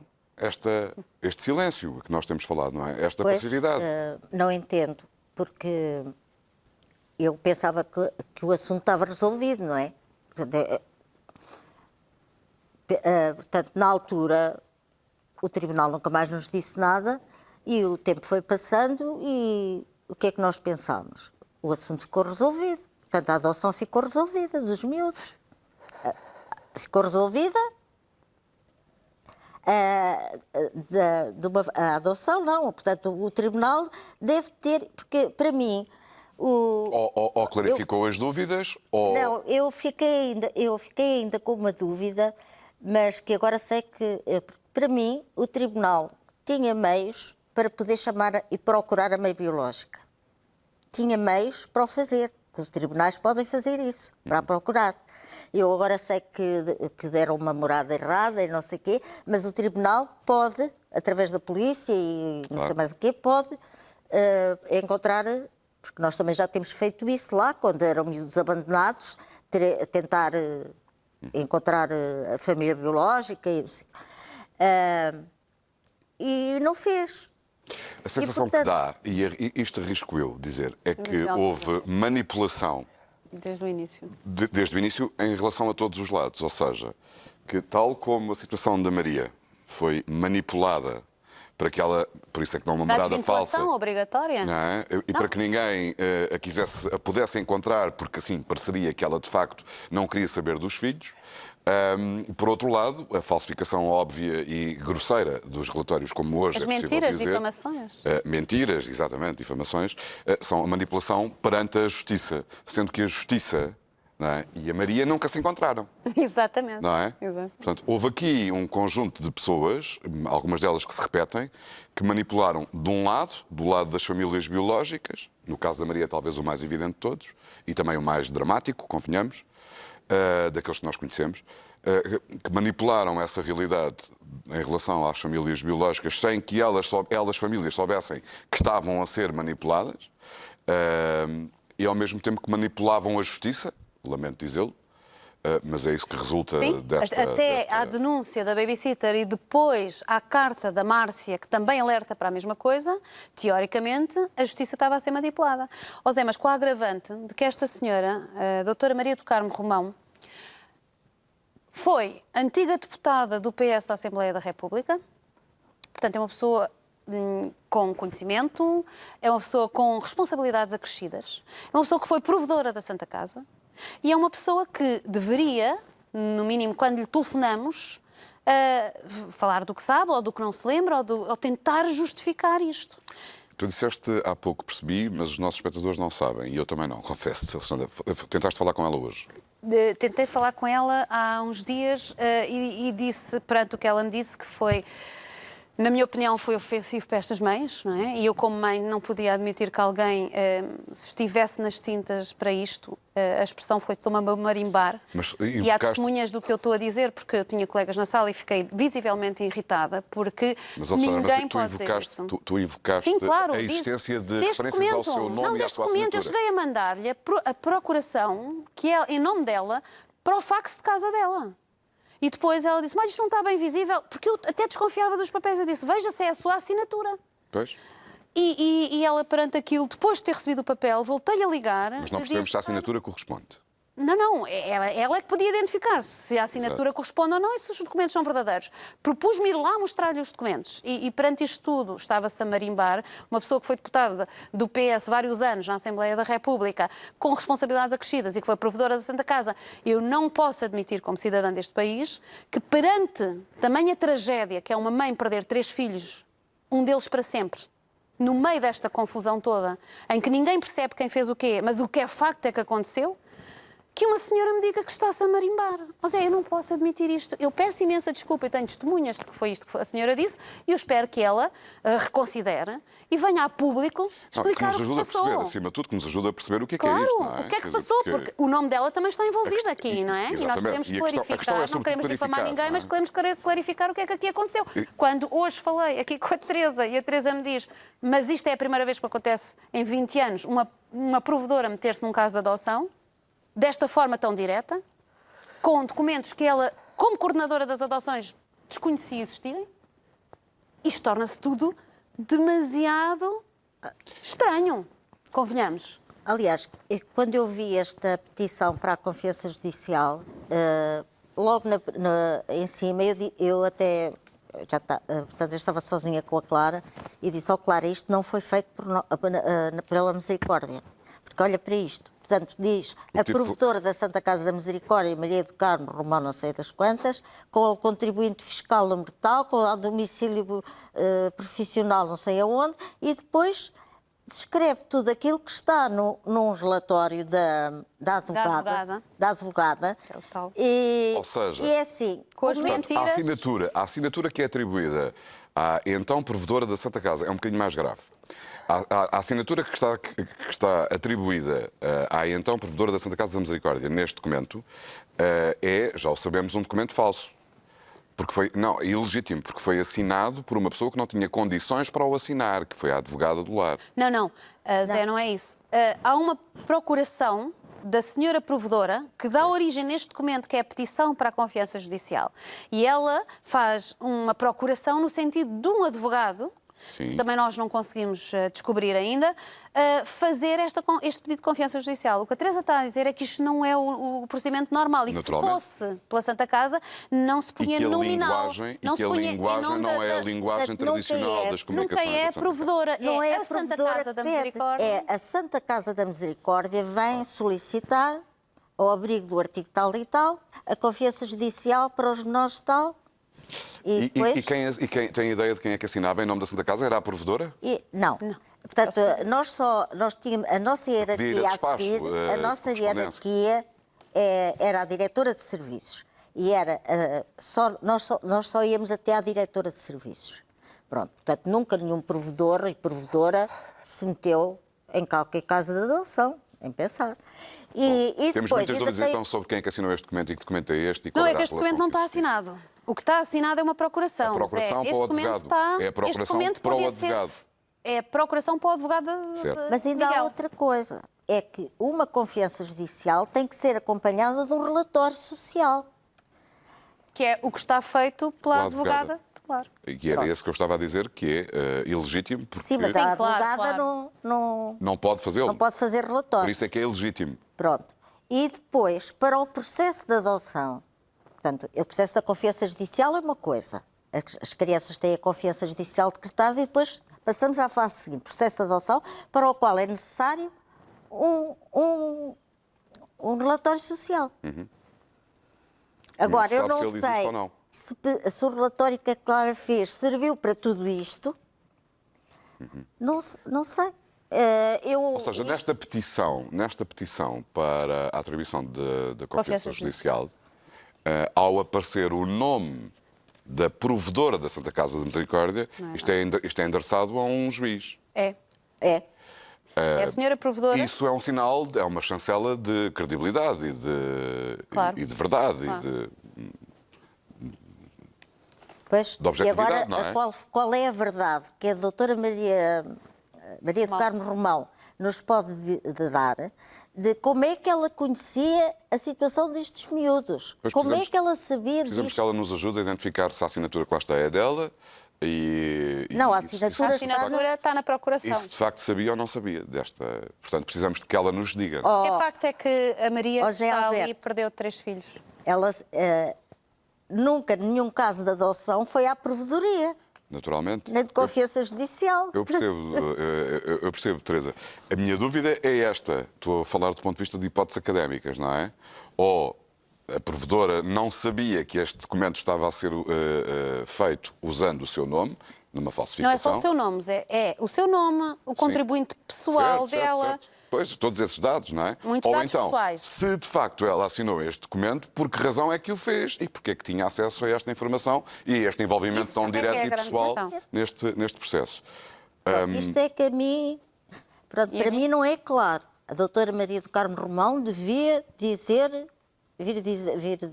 Speaker 1: este silêncio que nós temos falado, não é? Esta passividade?
Speaker 7: Não entendo, porque... Eu pensava que o assunto estava resolvido, não é? Portanto, na altura, o Tribunal nunca mais nos disse nada e o tempo foi passando e o que é que nós pensámos? O assunto ficou resolvido. Portanto, a adoção ficou resolvida dos miúdos. Ficou resolvida. A adoção, não. Portanto, o Tribunal deve ter... Porque, para mim...
Speaker 1: Ou clarificou as dúvidas, ou...
Speaker 7: Não, eu fiquei ainda com uma dúvida, mas que agora sei que, para mim, o Tribunal tinha meios para poder chamar e procurar a mãe biológica. Tinha meios para o fazer. Os tribunais podem fazer isso, para procurar. Eu agora sei que deram uma morada errada e não sei o quê, mas o Tribunal pode, através da polícia e não sei mais o quê, pode encontrar... Porque nós também já temos feito isso lá, quando eram miúdos abandonados, tentar encontrar a família biológica e não fez.
Speaker 1: A sensação que dá, e isto arrisco eu dizer, é que houve manipulação
Speaker 2: desde o início.
Speaker 1: Desde o início em relação a todos os lados. Ou seja, que tal como a situação da Maria foi manipulada para que ela, por isso é que não é uma morada falsa,
Speaker 2: obrigatória.
Speaker 1: Não é? E para que ninguém a pudesse encontrar, porque assim pareceria que ela de facto não queria saber dos filhos. Por outro lado, a falsificação óbvia e grosseira dos relatórios, como hoje
Speaker 2: as
Speaker 1: é possível
Speaker 2: mentiras,
Speaker 1: dizer...
Speaker 2: difamações.
Speaker 1: Mentiras, exatamente, difamações, são a manipulação perante a justiça, sendo que a justiça... Não é? E a Maria nunca se encontraram.
Speaker 2: Exatamente.
Speaker 1: Não é?
Speaker 2: Exato.
Speaker 1: Portanto, houve aqui um conjunto de pessoas, algumas delas que se repetem, que manipularam de um lado, do lado das famílias biológicas, no caso da Maria talvez o mais evidente de todos, e também o mais dramático, convenhamos, daqueles que nós conhecemos, que manipularam essa realidade em relação às famílias biológicas sem que elas famílias, soubessem que estavam a ser manipuladas, e ao mesmo tempo que manipulavam a justiça, lamento dizê-lo, Mas é isso que resulta
Speaker 2: Sim,
Speaker 1: desta...
Speaker 2: até à denúncia da babysitter e depois à carta da Márcia, que também alerta para a mesma coisa, teoricamente a justiça estava a ser manipulada. Ó Zé, mas com a agravante de que esta senhora, a doutora Maria do Carmo Romão, foi antiga deputada do PS da Assembleia da República, portanto é uma pessoa com conhecimento, é uma pessoa com responsabilidades acrescidas, é uma pessoa que foi provedora da Santa Casa e é uma pessoa que deveria, no mínimo quando lhe telefonamos, falar do que sabe ou do que não se lembra ou tentar justificar isto.
Speaker 1: Tu disseste há pouco, percebi, mas os nossos espectadores não sabem, e eu também não, confesso-te. Tentaste falar com ela hoje?
Speaker 2: Tentei falar com ela há uns dias e disse, perante o que ela me disse, que foi, na minha opinião, foi ofensivo para estas mães, não é? E eu, como mãe, não podia admitir que alguém estivesse nas tintas para isto. A expressão foi toma-me a marimbar. E há testemunhas do que eu estou a dizer, porque eu tinha colegas na sala e fiquei visivelmente irritada, porque ninguém pode dizer isso.
Speaker 1: Tu invocaste, sim, claro, a existência de referências ao seu nome e à sua assinatura.
Speaker 2: Eu cheguei a mandar-lhe a procuração, que é em nome dela, para o fax de casa dela. E depois ela disse, mas isto não está bem visível, porque eu até desconfiava dos papéis. Eu disse, veja se é a sua assinatura.
Speaker 1: Pois.
Speaker 2: E ela, perante aquilo, depois de ter recebido o papel, voltei-lhe a ligar.
Speaker 1: Mas não percebemos se a assinatura corresponde.
Speaker 2: Não. Ela é que podia identificar se a assinatura corresponde ou não e se os documentos são verdadeiros. Propus-me ir lá mostrar-lhe os documentos. E perante isto tudo, estava-se a marimbar uma pessoa que foi deputada do PS vários anos na Assembleia da República, com responsabilidades acrescidas e que foi provedora da Santa Casa. Eu não posso admitir, como cidadã deste país, que perante tamanha tragédia, que é uma mãe perder 3 filhos, um deles para sempre, no meio desta confusão toda, em que ninguém percebe quem fez o quê, mas o que é facto é que aconteceu, que uma senhora me diga que está-se a marimbar. Ou seja, eu não posso admitir isto. Eu peço imensa desculpa, eu tenho testemunhas de que foi isto que a senhora disse, e eu espero que ela reconsidere e venha a público explicar o que se passou.
Speaker 1: Perceber, acima de tudo, que nos ajuda a perceber o que é
Speaker 2: claro,
Speaker 1: que é isto, não é?
Speaker 2: O que é que passou, porque o nome dela também está envolvido aqui, não é? E nós queremos clarificar, não queremos difamar ninguém, mas queremos clarificar o que é que aqui aconteceu. Quando hoje falei aqui com a Teresa, e a Teresa me diz, mas isto é a primeira vez que acontece em 20 anos, uma provedora meter-se num caso de adoção, desta forma tão direta, com documentos que ela, como coordenadora das adoções, desconhecia existirem, isto torna-se tudo demasiado estranho, convenhamos.
Speaker 7: Aliás, quando eu vi esta petição para a confiança judicial, logo em cima, eu até... portanto, eu estava sozinha com a Clara e disse, Clara, isto não foi feito pela Misericórdia, porque olha para isto. Portanto, diz a provedora da Santa Casa da Misericórdia, Maria do Carmo Romão, não sei das quantas, com o contribuinte fiscal número tal, com o domicílio profissional não sei aonde, e depois descreve tudo aquilo que está num relatório da advogada.
Speaker 1: Ou seja,
Speaker 7: é assim,
Speaker 2: com as mentiras...
Speaker 1: A assinatura que é atribuída à então provedora da Santa Casa é um bocadinho mais grave. A assinatura que está atribuída à então provedora da Santa Casa da Misericórdia neste documento é, já o sabemos, um documento falso. Porque foi, não, ilegítimo, porque foi assinado por uma pessoa que não tinha condições para o assinar, que foi a advogada do lar.
Speaker 2: Não, Zé, não é isso. Há uma procuração da senhora provedora que dá origem neste documento, que é a petição para a confiança judicial. E ela faz uma procuração no sentido de um advogado, que também nós não conseguimos descobrir ainda, fazer este pedido de confiança judicial. O que a Teresa está a dizer é que isto não é o procedimento normal. E se fosse pela Santa Casa, não se punha nominal.
Speaker 1: E que a linguagem não é a linguagem tradicional das comunicações.
Speaker 2: Nunca é provedora.
Speaker 7: Não é
Speaker 2: a Santa Casa da Misericórdia.
Speaker 7: É a Santa Casa da Misericórdia vem solicitar, ao abrigo do artigo tal e tal, a confiança judicial para os menores tal.
Speaker 1: E quem tem ideia de quem é que assinava em nome da Santa Casa? Era a provedora?
Speaker 7: Não. Portanto, nós tínhamos a nossa hierarquia a seguir, a nossa hierarquia era a diretora de serviços. E nós só íamos até à diretora de serviços. Pronto, portanto, nunca nenhum provedor e provedora se meteu em qualquer casa de adoção, em pensar.
Speaker 1: Temos muitas dúvidas então sobre quem é que assinou este documento e que documento é este.
Speaker 2: Não, é que este documento não está assinado. O que está assinado é uma procuração.
Speaker 1: A procuração para o advogado. É a procuração para o advogado.
Speaker 2: É a procuração para o advogado.
Speaker 7: Mas ainda há outra coisa. é que uma confiança judicial tem que ser acompanhada de um relatório social.
Speaker 8: Que é o que está feito pela
Speaker 1: Pela
Speaker 8: advogada.
Speaker 1: advogada.
Speaker 8: Claro.
Speaker 1: E que era esse que eu estava a dizer, que é ilegítimo, porque
Speaker 7: Sim, mas a
Speaker 8: claro,
Speaker 7: advogada
Speaker 8: claro.
Speaker 1: não pode fazê-lo.
Speaker 7: não pode fazer relatório.
Speaker 1: Por isso é que é ilegítimo.
Speaker 7: Pronto. E depois, para o processo de adoção, portanto, o processo da confiança judicial é uma coisa. As crianças têm a confiança judicial decretada e depois passamos à fase seguinte, processo de adoção, para o qual é necessário um relatório social. Agora, eu
Speaker 1: Não se
Speaker 7: não
Speaker 1: sabe se ele existe
Speaker 7: sei
Speaker 1: ou não.
Speaker 7: se o relatório que a Clara fez serviu para tudo isto. Não sei.
Speaker 1: Ou seja, nesta petição para a atribuição da confiança judicial, ao aparecer o nome da provedora da Santa Casa da Misericórdia, isto é endereçado a um juiz.
Speaker 8: É.
Speaker 7: É.
Speaker 8: É a senhora provedora.
Speaker 1: Isso é um sinal, é uma chancela de credibilidade
Speaker 8: Claro.
Speaker 1: e de verdade.
Speaker 8: Claro.
Speaker 1: E de
Speaker 7: Pois,
Speaker 1: de objetividade,
Speaker 7: e agora,
Speaker 1: não é?
Speaker 7: qual é a verdade que a doutora Maria do Carmo Romão nos pode dar de como é que ela conhecia a situação destes miúdos?
Speaker 1: Pois
Speaker 7: Como é
Speaker 1: precisamos-
Speaker 7: que ela sabia
Speaker 1: Precisamos
Speaker 7: disto?
Speaker 1: que ela nos ajude a identificar se a assinatura que lá está é dela
Speaker 7: Não, a
Speaker 8: A
Speaker 7: assinatura
Speaker 8: assinatura está na procuração.
Speaker 1: e se de facto sabia ou não sabia desta. Portanto, precisamos de que ela nos diga.
Speaker 8: O que é facto é que a Maria que
Speaker 7: José
Speaker 8: está ali
Speaker 7: Alberto.
Speaker 8: perdeu 3 filhos.
Speaker 7: Ela nunca, nenhum caso de adoção foi à provedoria,
Speaker 1: Naturalmente.
Speaker 7: nem de confiança judicial.
Speaker 1: Eu percebo, Teresa. A minha dúvida é esta. Estou a falar do ponto de vista de hipóteses académicas, não é? Ou a provedora não sabia que este documento estava a ser feito usando o seu nome, numa
Speaker 8: Não
Speaker 1: falsificação.
Speaker 8: é só o seu nome, é o seu nome, o contribuinte pessoal
Speaker 1: Certo,
Speaker 8: dela.
Speaker 1: certo. Pois, todos esses dados, não é?
Speaker 8: Muitos
Speaker 1: Ou
Speaker 8: dados
Speaker 1: então,
Speaker 8: pessoais.
Speaker 1: se de facto ela assinou este documento, por que razão é que o fez? E porque é que tinha acesso a esta informação e a este envolvimento
Speaker 8: Isso
Speaker 1: tão
Speaker 8: é que é
Speaker 1: direto
Speaker 8: a
Speaker 1: e
Speaker 8: grande
Speaker 1: pessoal
Speaker 8: questão.
Speaker 1: neste processo?
Speaker 7: Isto é que a mim, pronto, para mim não é claro. A doutora Maria do Carmo Romão devia vir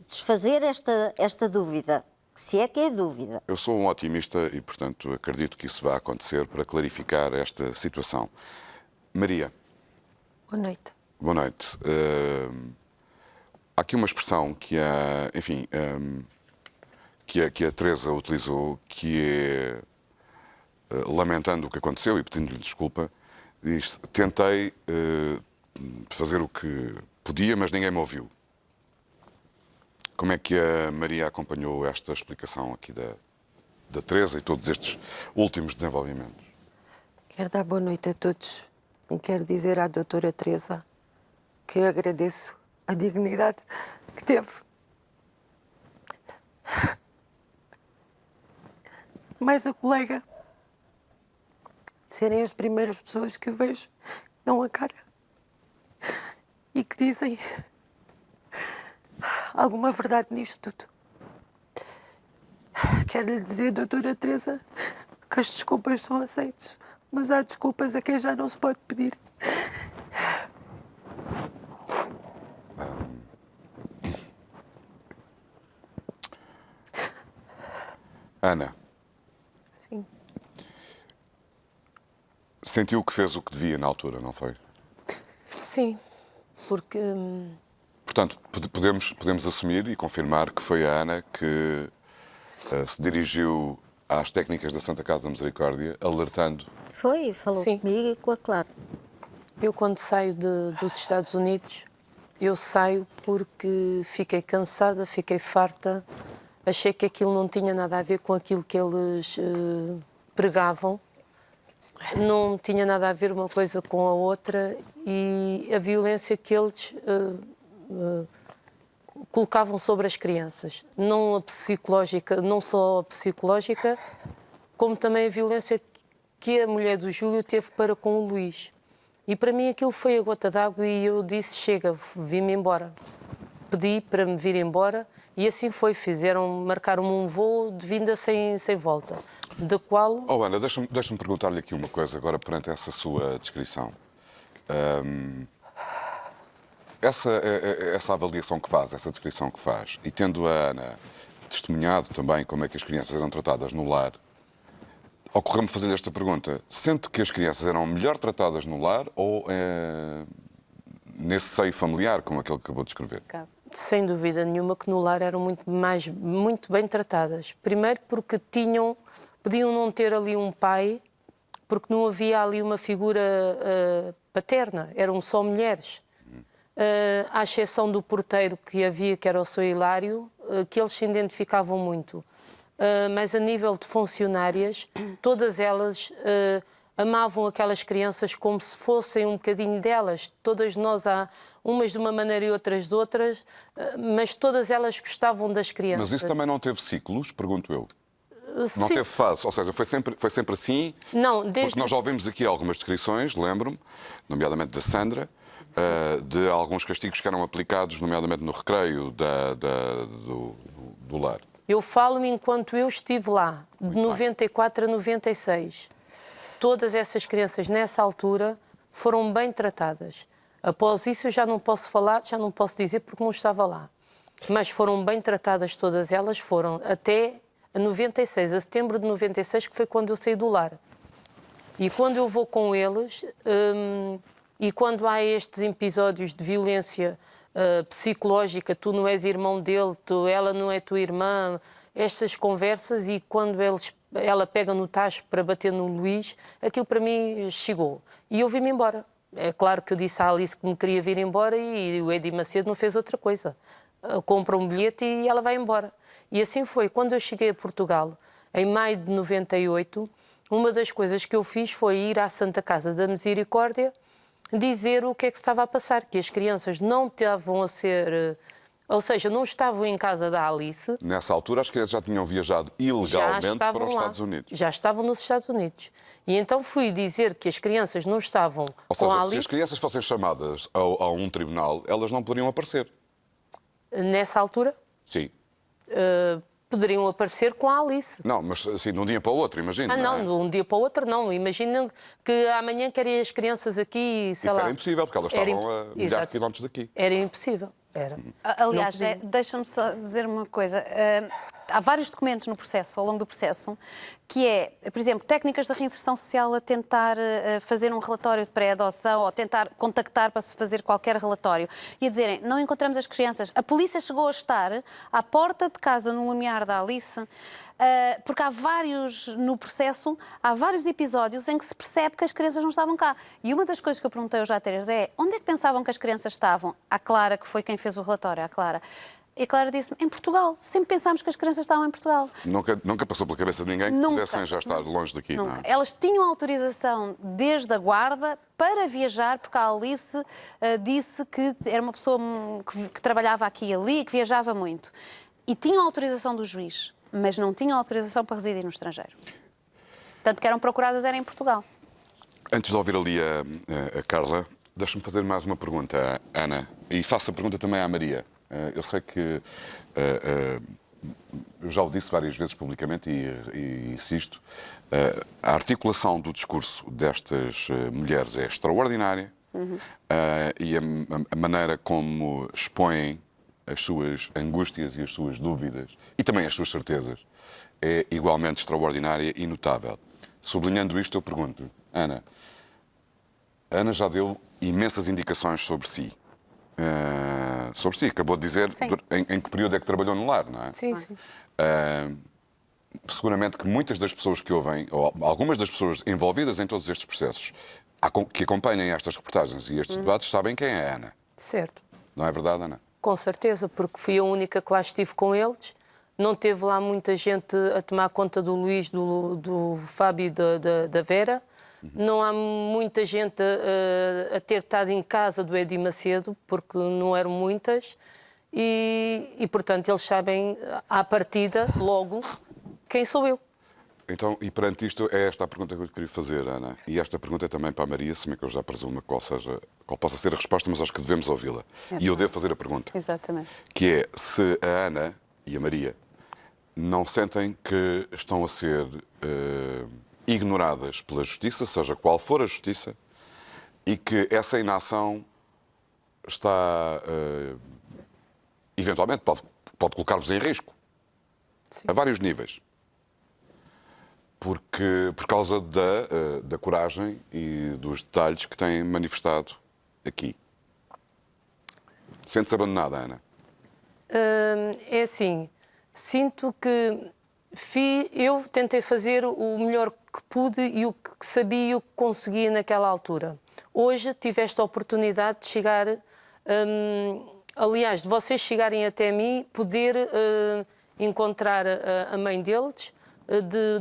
Speaker 7: desfazer esta dúvida, se é que é dúvida.
Speaker 1: Eu sou um otimista e, portanto, acredito que isso vai acontecer para clarificar esta situação. Maria,
Speaker 6: Boa noite.
Speaker 1: boa noite. Há aqui uma expressão que que a Teresa utilizou, que é, lamentando o que aconteceu e pedindo-lhe desculpa, diz: tentei fazer o que podia, mas ninguém me ouviu. Como é que a Maria acompanhou esta explicação aqui da Teresa e todos estes últimos desenvolvimentos?
Speaker 9: Quero dar boa noite a todos e quero dizer à doutora Teresa que agradeço a dignidade que teve. Mais a colega de serem as primeiras pessoas que eu vejo que dão a cara e que dizem alguma verdade nisto tudo. Quero lhe dizer, doutora Teresa, que as desculpas são aceitas, mas há desculpas a quem já não se pode pedir.
Speaker 1: Ana,
Speaker 6: Sim.
Speaker 1: sentiu que fez o que devia na altura, não foi?
Speaker 6: Sim, porque
Speaker 1: Portanto, podemos assumir e confirmar que foi a Ana que se dirigiu às técnicas da Santa Casa da Misericórdia, alertando.
Speaker 7: Falou
Speaker 6: Sim.
Speaker 7: comigo e com a Clara.
Speaker 6: eu quando saio dos Estados Unidos, eu saio porque fiquei cansada, fiquei farta, achei que aquilo não tinha nada a ver com aquilo que eles pregavam, não tinha nada a ver uma coisa com a outra e a violência que eles colocavam sobre as crianças, não a psicológica, não só a psicológica, como também a violência que a mulher do Júlio teve para com o Luís. E para mim aquilo foi a gota d'água e eu disse: chega, vim-me embora. Pedi para me vir embora e assim foi. Marcaram-me um voo de vinda sem volta, da qual...
Speaker 1: Oh, Ana, deixa-me perguntar-lhe aqui uma coisa agora perante essa sua descrição. Essa avaliação que faz, essa descrição que faz, e tendo a Ana testemunhado também como é que as crianças eram tratadas no lar, ocorreu-me fazer-lhe esta pergunta: sente que as crianças eram melhor tratadas no lar ou nesse seio familiar, como aquele que acabou de descrever?
Speaker 6: Sem dúvida nenhuma que no lar eram muito bem tratadas. Primeiro porque podiam não ter ali um pai, porque não havia ali uma figura paterna, eram só mulheres. À exceção do porteiro que havia, que era o Sr. Hilário, que eles se identificavam muito. Mas a nível de funcionárias, todas elas amavam aquelas crianças como se fossem um bocadinho delas. Todas nós, umas de uma maneira e outras de outras, mas todas elas gostavam das crianças.
Speaker 1: Mas isso também não teve ciclos, pergunto eu?
Speaker 6: Sim.
Speaker 1: Não teve fase, ou seja, foi sempre assim?
Speaker 6: Não,
Speaker 1: Porque nós já ouvimos aqui algumas descrições, lembro-me, nomeadamente da Sandra, de alguns castigos que eram aplicados, nomeadamente no recreio do lar.
Speaker 6: Eu falo-me enquanto eu estive lá, de 94 a 96. Todas essas crianças, nessa altura, foram bem tratadas. Após isso, eu já não posso falar, já não posso dizer porque não estava lá. Mas foram bem tratadas todas elas, foram até a 96, a setembro de 96, que foi quando eu saí do lar. E quando eu vou com eles, e quando há estes episódios de violência psicológica, tu não és irmão dele, ela não é tua irmã, estas conversas, e quando ela pega no tacho para bater no Luís, aquilo para mim chegou. E eu vim-me embora. É claro que eu disse à Alice que me queria vir embora e o Eddie Macedo não fez outra coisa. Compra um bilhete e ela vai embora. E assim foi. Quando eu cheguei a Portugal, em maio de 98, uma das coisas que eu fiz foi ir à Santa Casa da Misericórdia dizer o que é que estava a passar, que as crianças não estavam a ser... Ou seja, não estavam em casa da Alice.
Speaker 1: Nessa altura, as crianças já tinham viajado ilegalmente para os Estados Unidos.
Speaker 6: Já estavam nos Estados Unidos. E então fui dizer que as crianças não estavam com a Alice.
Speaker 1: Se as crianças fossem chamadas a um tribunal, elas não poderiam aparecer.
Speaker 6: Nessa altura?
Speaker 1: Sim.
Speaker 6: Poderiam aparecer com a Alice.
Speaker 1: Não, mas assim, de um dia para o outro, imagina.
Speaker 6: Não, de um dia para o outro não. Imagina que amanhã querem as crianças aqui, sei lá.
Speaker 1: Isso era impossível, porque elas estavam a milhares de quilómetros daqui.
Speaker 6: Era impossível. Era.
Speaker 8: Aliás, deixa-me só dizer uma coisa. Há vários documentos no processo, ao longo do processo, que é, por exemplo, técnicas de reinserção social a tentar fazer um relatório de pré-adoção ou tentar contactar para se fazer qualquer relatório e a dizerem, não encontramos as crianças. A polícia chegou a estar à porta de casa no limiar da Alice, porque no processo, há vários episódios em que se percebe que as crianças não estavam cá. E uma das coisas que eu perguntei hoje à Teresa é, onde é que pensavam que as crianças estavam? À Clara, que foi quem fez o relatório, à Clara. E a Clara disse-me, em Portugal. Sempre pensámos que as crianças estavam em Portugal.
Speaker 1: Nunca passou pela cabeça de ninguém que pudessem já estar longe daqui.
Speaker 8: Nunca.
Speaker 1: Não.
Speaker 8: Elas tinham autorização desde a guarda para viajar, porque a Alice disse que era uma pessoa que trabalhava aqui e ali, que viajava muito. E tinham autorização do juiz, mas não tinham autorização para residir no estrangeiro. Tanto que eram procuradas em Portugal.
Speaker 1: Antes de ouvir ali a Carla, deixa-me fazer mais uma pergunta, Ana, e faço a pergunta também à Maria. Eu sei que eu já o disse várias vezes publicamente e insisto, a articulação do discurso destas mulheres é extraordinária e a maneira como expõem as suas angústias e as suas dúvidas e também as suas certezas é igualmente extraordinária e notável. Sublinhando isto, eu pergunto, Ana, a Ana já deu imensas indicações sobre si. Sobre si, acabou de dizer em que período é que trabalhou no lar, não é?
Speaker 6: Sim, sim.
Speaker 1: Seguramente que muitas das pessoas que ouvem, ou algumas das pessoas envolvidas em todos estes processos, que acompanhem estas reportagens e estes debates, sabem quem é a Ana.
Speaker 6: Certo.
Speaker 1: Não é verdade, Ana?
Speaker 6: Com certeza, porque fui a única que lá estive com eles. Não teve lá muita gente a tomar conta do Luís, do Fábio e da Vera. Não há muita gente a ter estado em casa do Eddie Macedo, porque não eram muitas. E portanto, eles sabem, à partida, logo, quem sou eu.
Speaker 1: Então, e perante isto, é esta a pergunta que eu queria fazer, Ana. E esta pergunta é também para a Maria, se bem que eu já presumo qual possa ser a resposta, mas acho que devemos ouvi-la. E eu devo fazer a pergunta.
Speaker 8: Exatamente.
Speaker 1: Que é, se a Ana e a Maria não sentem que estão a ser ignoradas pela justiça, seja qual for a justiça, e que essa inação está, eventualmente, pode colocar-vos em risco. Sim. A vários níveis. Por causa da coragem e dos detalhes que têm manifestado aqui. Sente-se abandonada, Ana?
Speaker 6: É assim, sinto que eu tentei fazer o melhor que pude e o que sabia e o que conseguia naquela altura. Hoje tive esta oportunidade de chegar, aliás, de vocês chegarem até mim, poder encontrar a mãe deles,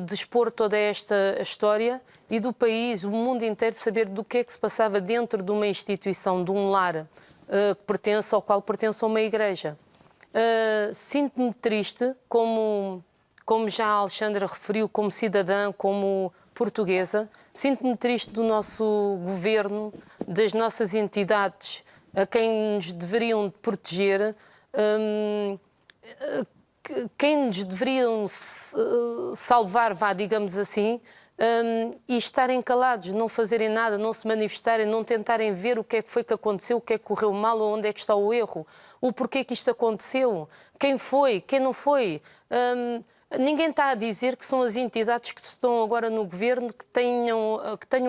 Speaker 6: de expor toda esta história e do país, o mundo inteiro, saber do que é que se passava dentro de uma instituição, de um lar ao qual pertence uma igreja. Sinto-me triste, como já a Alexandra referiu, como cidadã, como portuguesa. Sinto-me triste do nosso governo, das nossas entidades, a quem nos deveriam proteger, quem nos deveriam salvar, digamos assim, e estarem calados, não fazerem nada, não se manifestarem, não tentarem ver o que é que foi que aconteceu, o que é que correu mal, ou onde é que está o erro, o porquê que isto aconteceu, quem foi, quem não foi. Ninguém está a dizer que são as entidades que estão agora no governo que tenham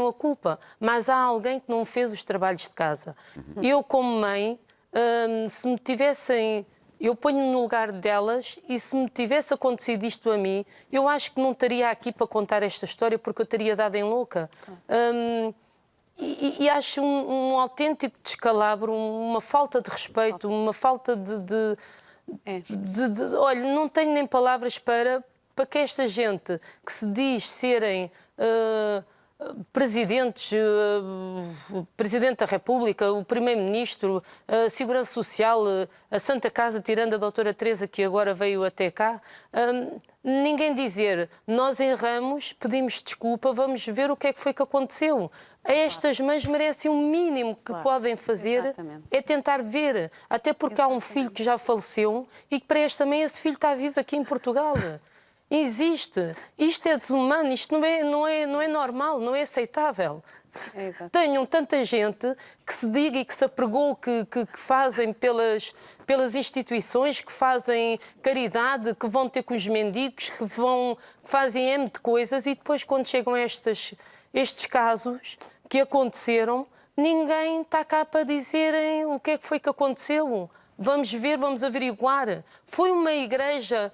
Speaker 6: a culpa, mas há alguém que não fez os trabalhos de casa. Eu, como mãe, se me tivessem... Eu ponho-me no lugar delas e se me tivesse acontecido isto a mim, eu acho que não estaria aqui para contar esta história porque eu teria dado em louca. E acho um autêntico descalabro, uma falta de respeito, uma falta olha, não tenho nem palavras para que esta gente que se diz serem... presidentes, Presidente da República, o Primeiro-Ministro, a Segurança Social, a Santa Casa, tirando a doutora Teresa, que agora veio até cá, ninguém dizer, nós erramos, pedimos desculpa, vamos ver o que é que foi que aconteceu. Estas mães merecem o mínimo que podem fazer, é tentar ver, até porque há um filho que já faleceu e que para esta mãe esse filho está vivo aqui em Portugal. Existe. Isto é desumano, isto não é normal, não é aceitável. Tenham tanta gente que se diga e que se apregou que fazem pelas instituições, que fazem caridade, que vão ter com os mendigos, que fazem M de coisas e depois quando chegam a estes casos que aconteceram, ninguém está cá para dizerem o que é que foi que aconteceu. Vamos ver, vamos averiguar. Foi uma igreja...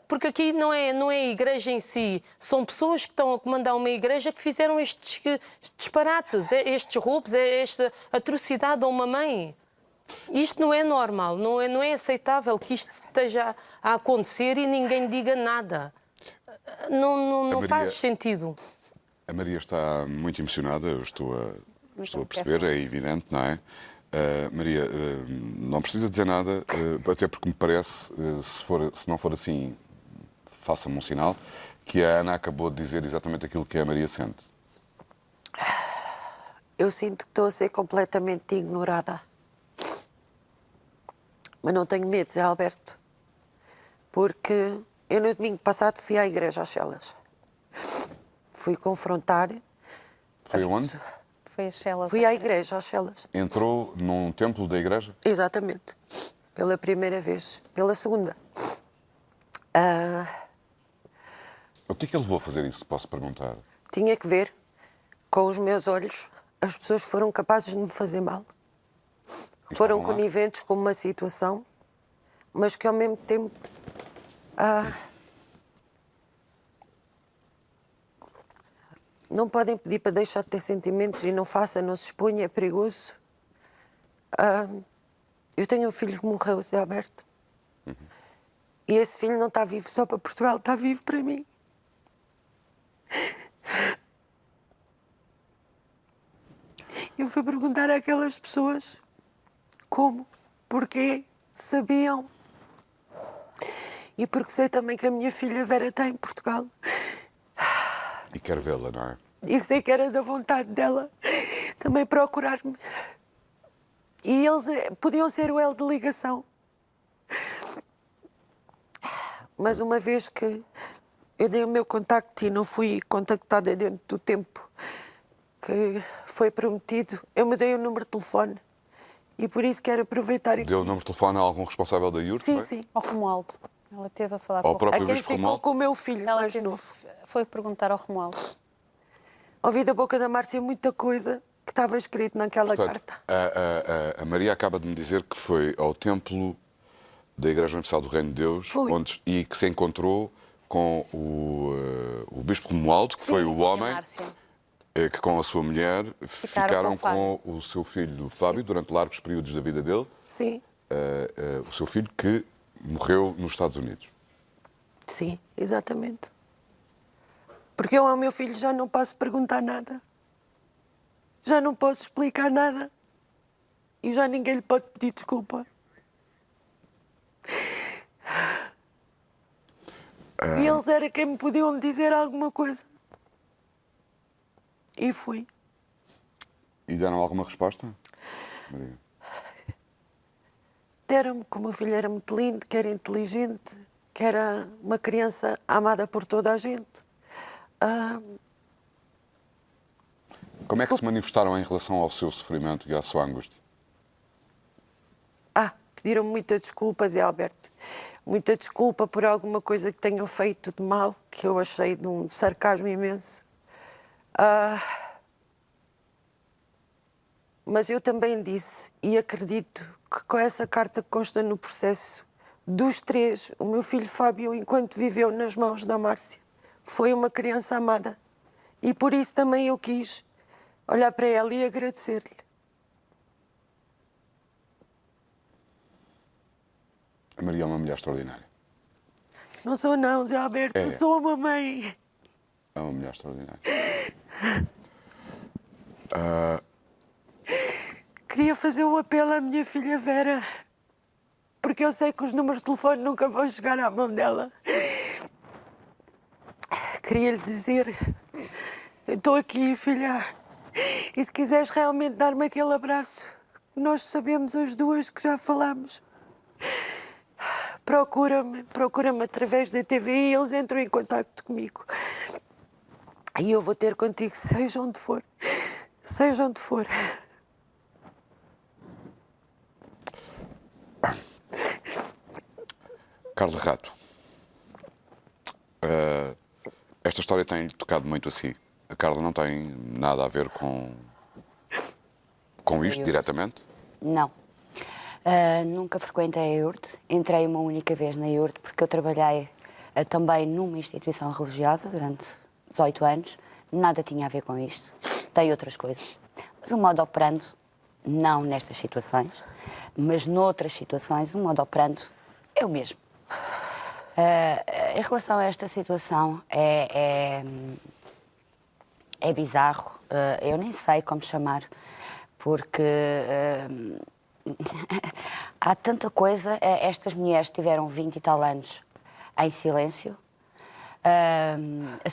Speaker 6: Porque aqui não é a igreja em si, são pessoas que estão a comandar uma igreja que fizeram estes disparates, estes roubos, esta atrocidade a uma mãe. Isto não é normal, não é aceitável que isto esteja a acontecer e ninguém diga nada. Não faz sentido.
Speaker 1: A Maria está muito emocionada, eu estou a perceber, é evidente, não é? Maria, não precisa dizer nada, até porque me parece, se não for assim, faça-me um sinal, que a Ana acabou de dizer exatamente aquilo que a Maria sente.
Speaker 9: Eu sinto que estou a ser completamente ignorada. Mas não tenho medo, Zé Alberto, porque eu no domingo passado fui à igreja às Celas. Fui confrontar...
Speaker 1: Foi onde?
Speaker 8: Foi às Celas.
Speaker 9: Fui à igreja, às Celas.
Speaker 1: Entrou num templo da igreja?
Speaker 9: Exatamente. Pela primeira vez. Pela segunda.
Speaker 1: O que é que ele levou a fazer isso, se posso perguntar?
Speaker 9: Tinha que ver, com os meus olhos, as pessoas foram capazes de me fazer mal. Foram coniventes com uma situação, mas que ao mesmo tempo... não podem pedir para deixar de ter sentimentos e não faça, não se exponha, é perigoso. Eu tenho um filho que morreu, Zé Alberto. E esse filho não está vivo só para Portugal, está vivo para mim. Eu fui perguntar àquelas pessoas como, porquê, sabiam. E porque sei também que a minha filha Vera está em Portugal.
Speaker 1: E quer vê-la, não é?
Speaker 9: E sei que era da vontade dela também procurar-me. E eles podiam ser o elo de ligação. Mas uma vez que eu dei o meu contacto e não fui contactada dentro do tempo que foi prometido, eu mudei o número de telefone. E por isso quero aproveitar...
Speaker 1: Deu o número de telefone a algum responsável da IURC?
Speaker 9: Sim, sim.
Speaker 8: Ao Romualdo. Ela teve a falar
Speaker 1: Ao
Speaker 8: com o
Speaker 1: próprio
Speaker 9: A quem
Speaker 1: Luís
Speaker 9: ficou
Speaker 1: Romualdo?
Speaker 9: com o meu filho mais novo.
Speaker 8: Foi perguntar ao Romualdo.
Speaker 9: Ouvi da boca da Márcia muita coisa que estava escrito naquela
Speaker 1: Portanto,
Speaker 9: carta.
Speaker 1: a Maria acaba de me dizer que foi ao templo da Igreja Universal do Reino de Deus e que se encontrou com o Bispo Romualdo, que foi o homem que com a sua mulher ficaram com o seu filho Fábio durante largos períodos da vida dele.
Speaker 9: Sim.
Speaker 1: O seu filho que morreu nos Estados Unidos.
Speaker 9: Sim, exatamente. Porque eu ao meu filho já não posso perguntar nada. Já não posso explicar nada. E já ninguém lhe pode pedir desculpa. E eles era quem me podiam dizer alguma coisa. E fui.
Speaker 1: E deram alguma resposta, Maria?
Speaker 9: Deram-me que o meu filho era muito lindo, que era inteligente, que era uma criança amada por toda a gente.
Speaker 1: Como é que se manifestaram em relação ao seu sofrimento e à sua angústia?
Speaker 9: Pediram-me muita desculpa, Zé Alberto. Muita desculpa por alguma coisa que tenham feito de mal, que eu achei de um sarcasmo imenso. Mas eu também disse, e acredito, que com essa carta que consta no processo, dos 3, o meu filho Fábio, enquanto viveu nas mãos da Márcia, foi uma criança amada. E por isso também eu quis olhar para ela e agradecer-lhe.
Speaker 1: A Maria é uma mulher extraordinária.
Speaker 9: Não sou não, Zé Alberto, eu sou uma mãe.
Speaker 1: É uma mulher extraordinária.
Speaker 9: Queria fazer um apelo à minha filha Vera, porque eu sei que os números de telefone nunca vão chegar à mão dela. Queria-lhe dizer, eu estou aqui, filha, e se quiseres realmente dar-me aquele abraço, nós sabemos as duas que já falámos. Procura-me através da TV e eles entram em contacto comigo. E eu vou ter contigo, seja onde for. Seja onde for.
Speaker 1: Carla Rato, esta história tem tocado muito assim. A Carla não tem nada a ver com isto diretamente?
Speaker 10: Não. Nunca frequentei a IURT. Entrei uma única vez na IURT porque eu trabalhei também numa instituição religiosa durante 18 anos. Nada tinha a ver com isto. Tem outras coisas. Mas o modo operando, não nestas situações, mas noutras situações, o modo operando é o mesmo. Em relação a esta situação, é bizarro. Eu nem sei como chamar, porque há tanta coisa. Estas mulheres tiveram 20 e tal anos em silêncio,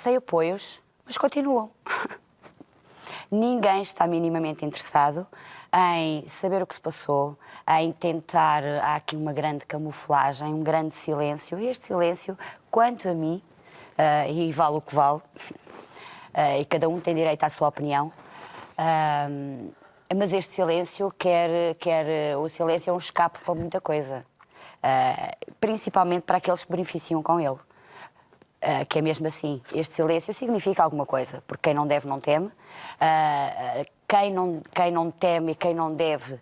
Speaker 10: sem apoios, mas continuam. Ninguém está minimamente interessado em saber o que se passou, em tentar. Há aqui uma grande camuflagem, um grande silêncio. E este silêncio, quanto a mim, e vale o que vale, e cada um tem direito à sua opinião, mas este silêncio o silêncio é um escape para muita coisa, principalmente para aqueles que beneficiam com ele. Que é mesmo assim, este silêncio significa alguma coisa, porque quem não deve não teme, quem não teme e quem não deve,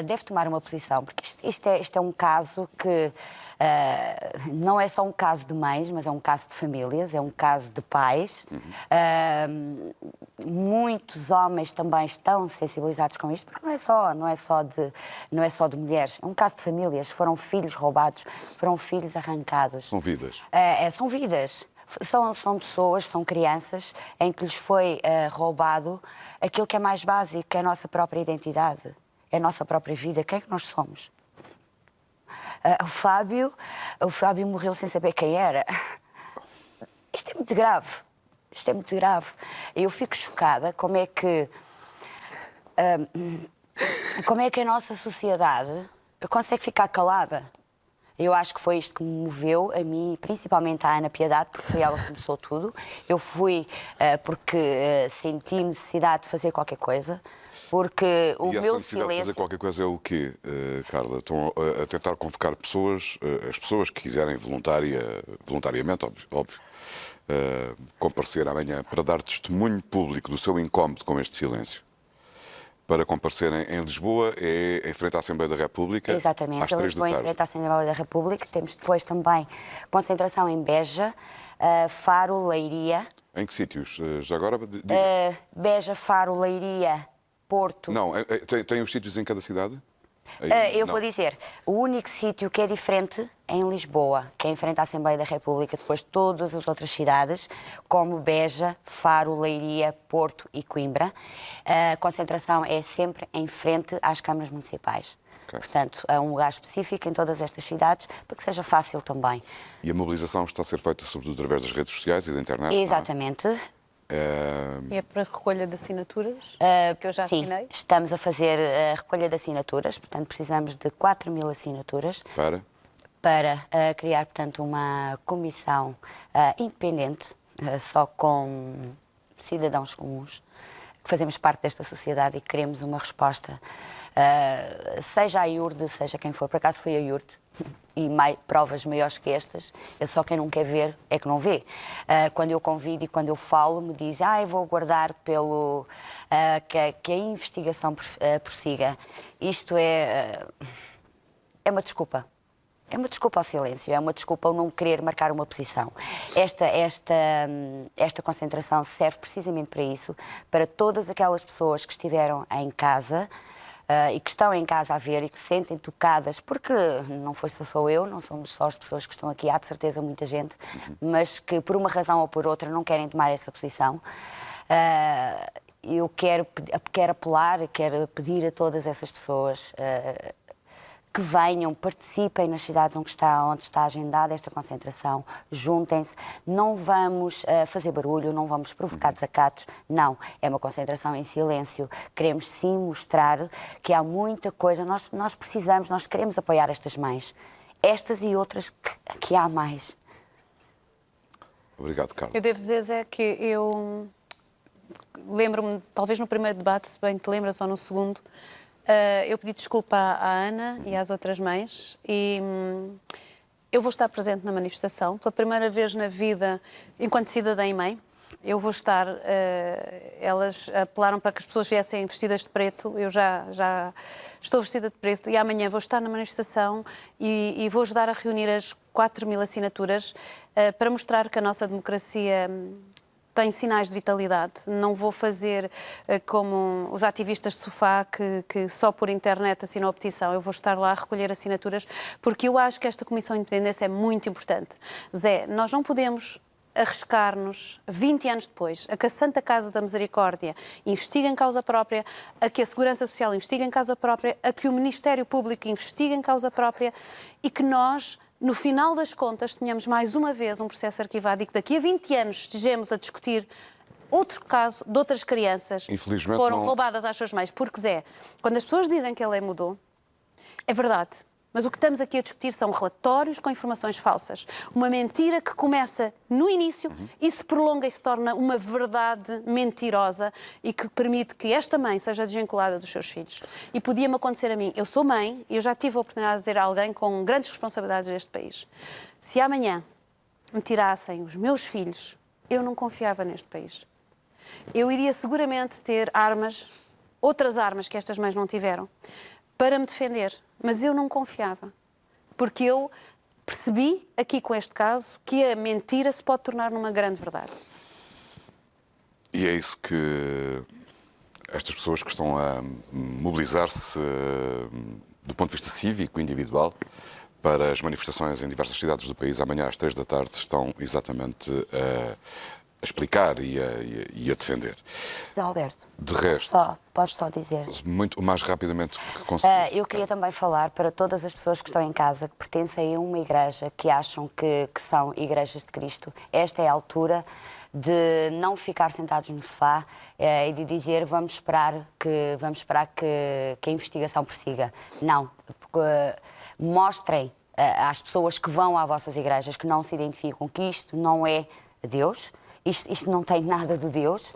Speaker 10: deve tomar uma posição, porque isto é um caso que não é só um caso de mães, mas é um caso de famílias, é um caso de pais. Muitos homens também estão sensibilizados com isto, porque não é só de mulheres, é um caso de famílias. Foram filhos roubados, foram filhos arrancados.
Speaker 1: São vidas.
Speaker 10: São vidas. São pessoas, são crianças em que lhes foi roubado aquilo que é mais básico, que é a nossa própria identidade, é a nossa própria vida, quem é que nós somos. O Fábio morreu sem saber quem era. Isto é muito grave. Isto é muito grave. Eu fico chocada como é que a nossa sociedade consegue ficar calada. Eu acho que foi isto que me moveu, a mim, principalmente à Ana Piedade, porque foi ela que começou tudo. Eu fui porque senti necessidade de fazer qualquer coisa, porque o meu silêncio...
Speaker 1: E essa necessidade de fazer qualquer coisa é o quê, Carla? Estão a tentar convocar pessoas, as pessoas que quiserem voluntariamente, óbvio, comparecer amanhã para dar testemunho público do seu incómodo com este silêncio. para comparecerem em Lisboa é em frente à Assembleia da República.
Speaker 10: Exatamente,
Speaker 1: às 3 da
Speaker 10: Lisboa em
Speaker 1: tarde.
Speaker 10: frente à Assembleia da República. Temos depois também concentração em Beja, Faro, Leiria.
Speaker 1: Em que sítios? Já agora? Diga.
Speaker 10: Beja, Faro, Leiria, Porto.
Speaker 1: Não, tem os sítios em cada cidade?
Speaker 10: Eu
Speaker 1: Não.
Speaker 10: vou dizer, o único sítio que é diferente é em Lisboa, que é em frente à Assembleia da República, depois todas as outras cidades, como Beja, Faro, Leiria, Porto e Coimbra. A concentração é sempre em frente às câmaras municipais.
Speaker 1: Ok.
Speaker 10: Portanto, há um lugar específico em todas estas cidades, para que seja fácil também.
Speaker 1: E a mobilização está a ser feita sobretudo através das redes sociais e da internet? não é?
Speaker 10: Exatamente.
Speaker 8: É para recolha de assinaturas, que eu já
Speaker 10: Sim,
Speaker 8: assinei.
Speaker 10: estamos a fazer a recolha de assinaturas, portanto precisamos de 4.000 assinaturas para criar, portanto, uma comissão independente, só com cidadãos comuns, que fazemos parte desta sociedade e que queremos uma resposta, seja a IURD, seja quem for. Por acaso foi a IURD, e provas maiores que estas, só quem não quer ver é que não vê. Quando eu convido e quando eu falo, me diz, eu vou aguardar pelo que a investigação prossiga. Isto é uma desculpa. É uma desculpa ao silêncio, é uma desculpa ao não querer marcar uma posição. Esta concentração serve precisamente para isso, para todas aquelas pessoas que estiveram em casa e que estão em casa a ver e que se sentem tocadas, porque não foi só eu, não somos só as pessoas que estão aqui, há de certeza muita gente, mas que por uma razão ou por outra não querem tomar essa posição. Eu quero apelar, quero pedir a todas essas pessoas que venham, participem nas cidades onde está agendada esta concentração, juntem-se, não vamos fazer barulho, não vamos provocar desacatos, não, é uma concentração em silêncio, queremos sim mostrar que há muita coisa, nós precisamos, nós queremos apoiar estas mães, estas e outras que há mais.
Speaker 1: Obrigado, Carla.
Speaker 8: Eu devo dizer, Zé, que eu lembro-me, talvez no primeiro debate, se bem te lembras, ou no segundo, eu pedi desculpa à Ana e às outras mães e eu vou estar presente na manifestação. Pela primeira vez na vida, enquanto cidadã e mãe, eu vou estar... elas apelaram para que as pessoas viessem vestidas de preto. Eu já estou vestida de preto e amanhã vou estar na manifestação e vou ajudar a reunir as 4.000 assinaturas para mostrar que a nossa democracia... tem sinais de vitalidade. Não vou fazer como os ativistas de sofá que só por internet assinam a petição. Eu vou estar lá a recolher assinaturas porque eu acho que esta Comissão de Independência é muito importante. Zé, nós não podemos arriscar-nos 20 anos depois a que a Santa Casa da Misericórdia investigue em causa própria, a que a Segurança Social investigue em causa própria, a que o Ministério Público investigue em causa própria e que nós... no final das contas, tenhamos mais uma vez um processo arquivado e que daqui a 20 anos estejamos a discutir outro caso de outras crianças que foram roubadas às suas mães. Porque, Zé, quando as pessoas dizem que a lei mudou, é verdade. Mas o que estamos aqui a discutir são relatórios com informações falsas. Uma mentira que começa no início e se prolonga e se torna uma verdade mentirosa e que permite que esta mãe seja desvinculada dos seus filhos. E podia-me acontecer a mim. Eu sou mãe e eu já tive a oportunidade de dizer a alguém com grandes responsabilidades neste país. Se amanhã me tirassem os meus filhos, eu não confiava neste país. Eu iria seguramente ter armas, outras armas que estas mães não tiveram, para me defender. Mas eu não confiava, porque eu percebi aqui com este caso que a mentira se pode tornar numa grande verdade.
Speaker 1: E é isso que estas pessoas que estão a mobilizar-se do ponto de vista cívico, individual, para as manifestações em diversas cidades do país amanhã às 3 da tarde estão exatamente a explicar e a defender.
Speaker 10: José Alberto,
Speaker 1: de resto,
Speaker 10: podes só dizer.
Speaker 1: Muito mais rapidamente que conseguir.
Speaker 10: Eu queria também falar para todas as pessoas que estão em casa, que pertencem a uma igreja, que acham que são igrejas de Cristo. Esta é a altura de não ficar sentados no sofá e de dizer vamos esperar que a investigação prossiga. Não, porque mostrem às pessoas que vão às vossas igrejas, que não se identificam, que isto não é Deus. Isto não tem nada de Deus,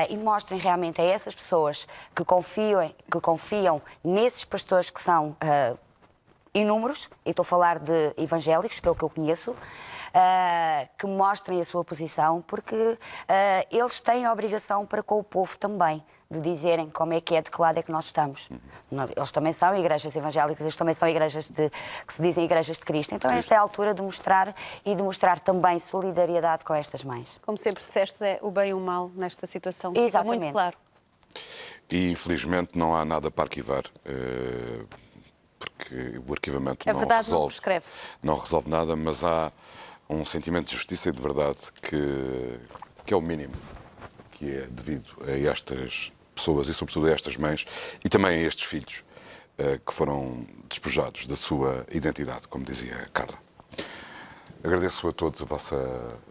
Speaker 10: e mostrem realmente a essas pessoas que confiam nesses pastores que são inúmeros, e estou a falar de evangélicos, que é o que eu conheço, que mostrem a sua posição, porque eles têm a obrigação para com o povo também. de dizerem como é de que lado é que nós estamos. Eles também são igrejas evangélicas, eles também são igrejas que se dizem igrejas de Cristo. Então esta é a altura de mostrar e de mostrar também solidariedade com estas mães.
Speaker 8: Como sempre disseste, é o bem e o mal nesta situação. Fica muito claro.
Speaker 1: E infelizmente não há nada para arquivar, porque o arquivamento não resolve nada, mas há um sentimento de justiça e de verdade que é o mínimo que é devido a estas pessoas e sobretudo a estas mães e também a estes filhos que foram despojados da sua identidade, como dizia a Carla. Agradeço a todos,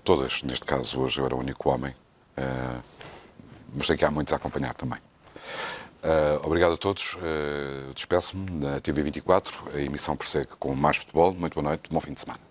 Speaker 1: todas, neste caso, hoje eu era o único homem, mas sei que há muitos a acompanhar também. Obrigado a todos, despeço-me na TV24, a emissão prossegue com mais futebol. Muito boa noite, bom fim de semana.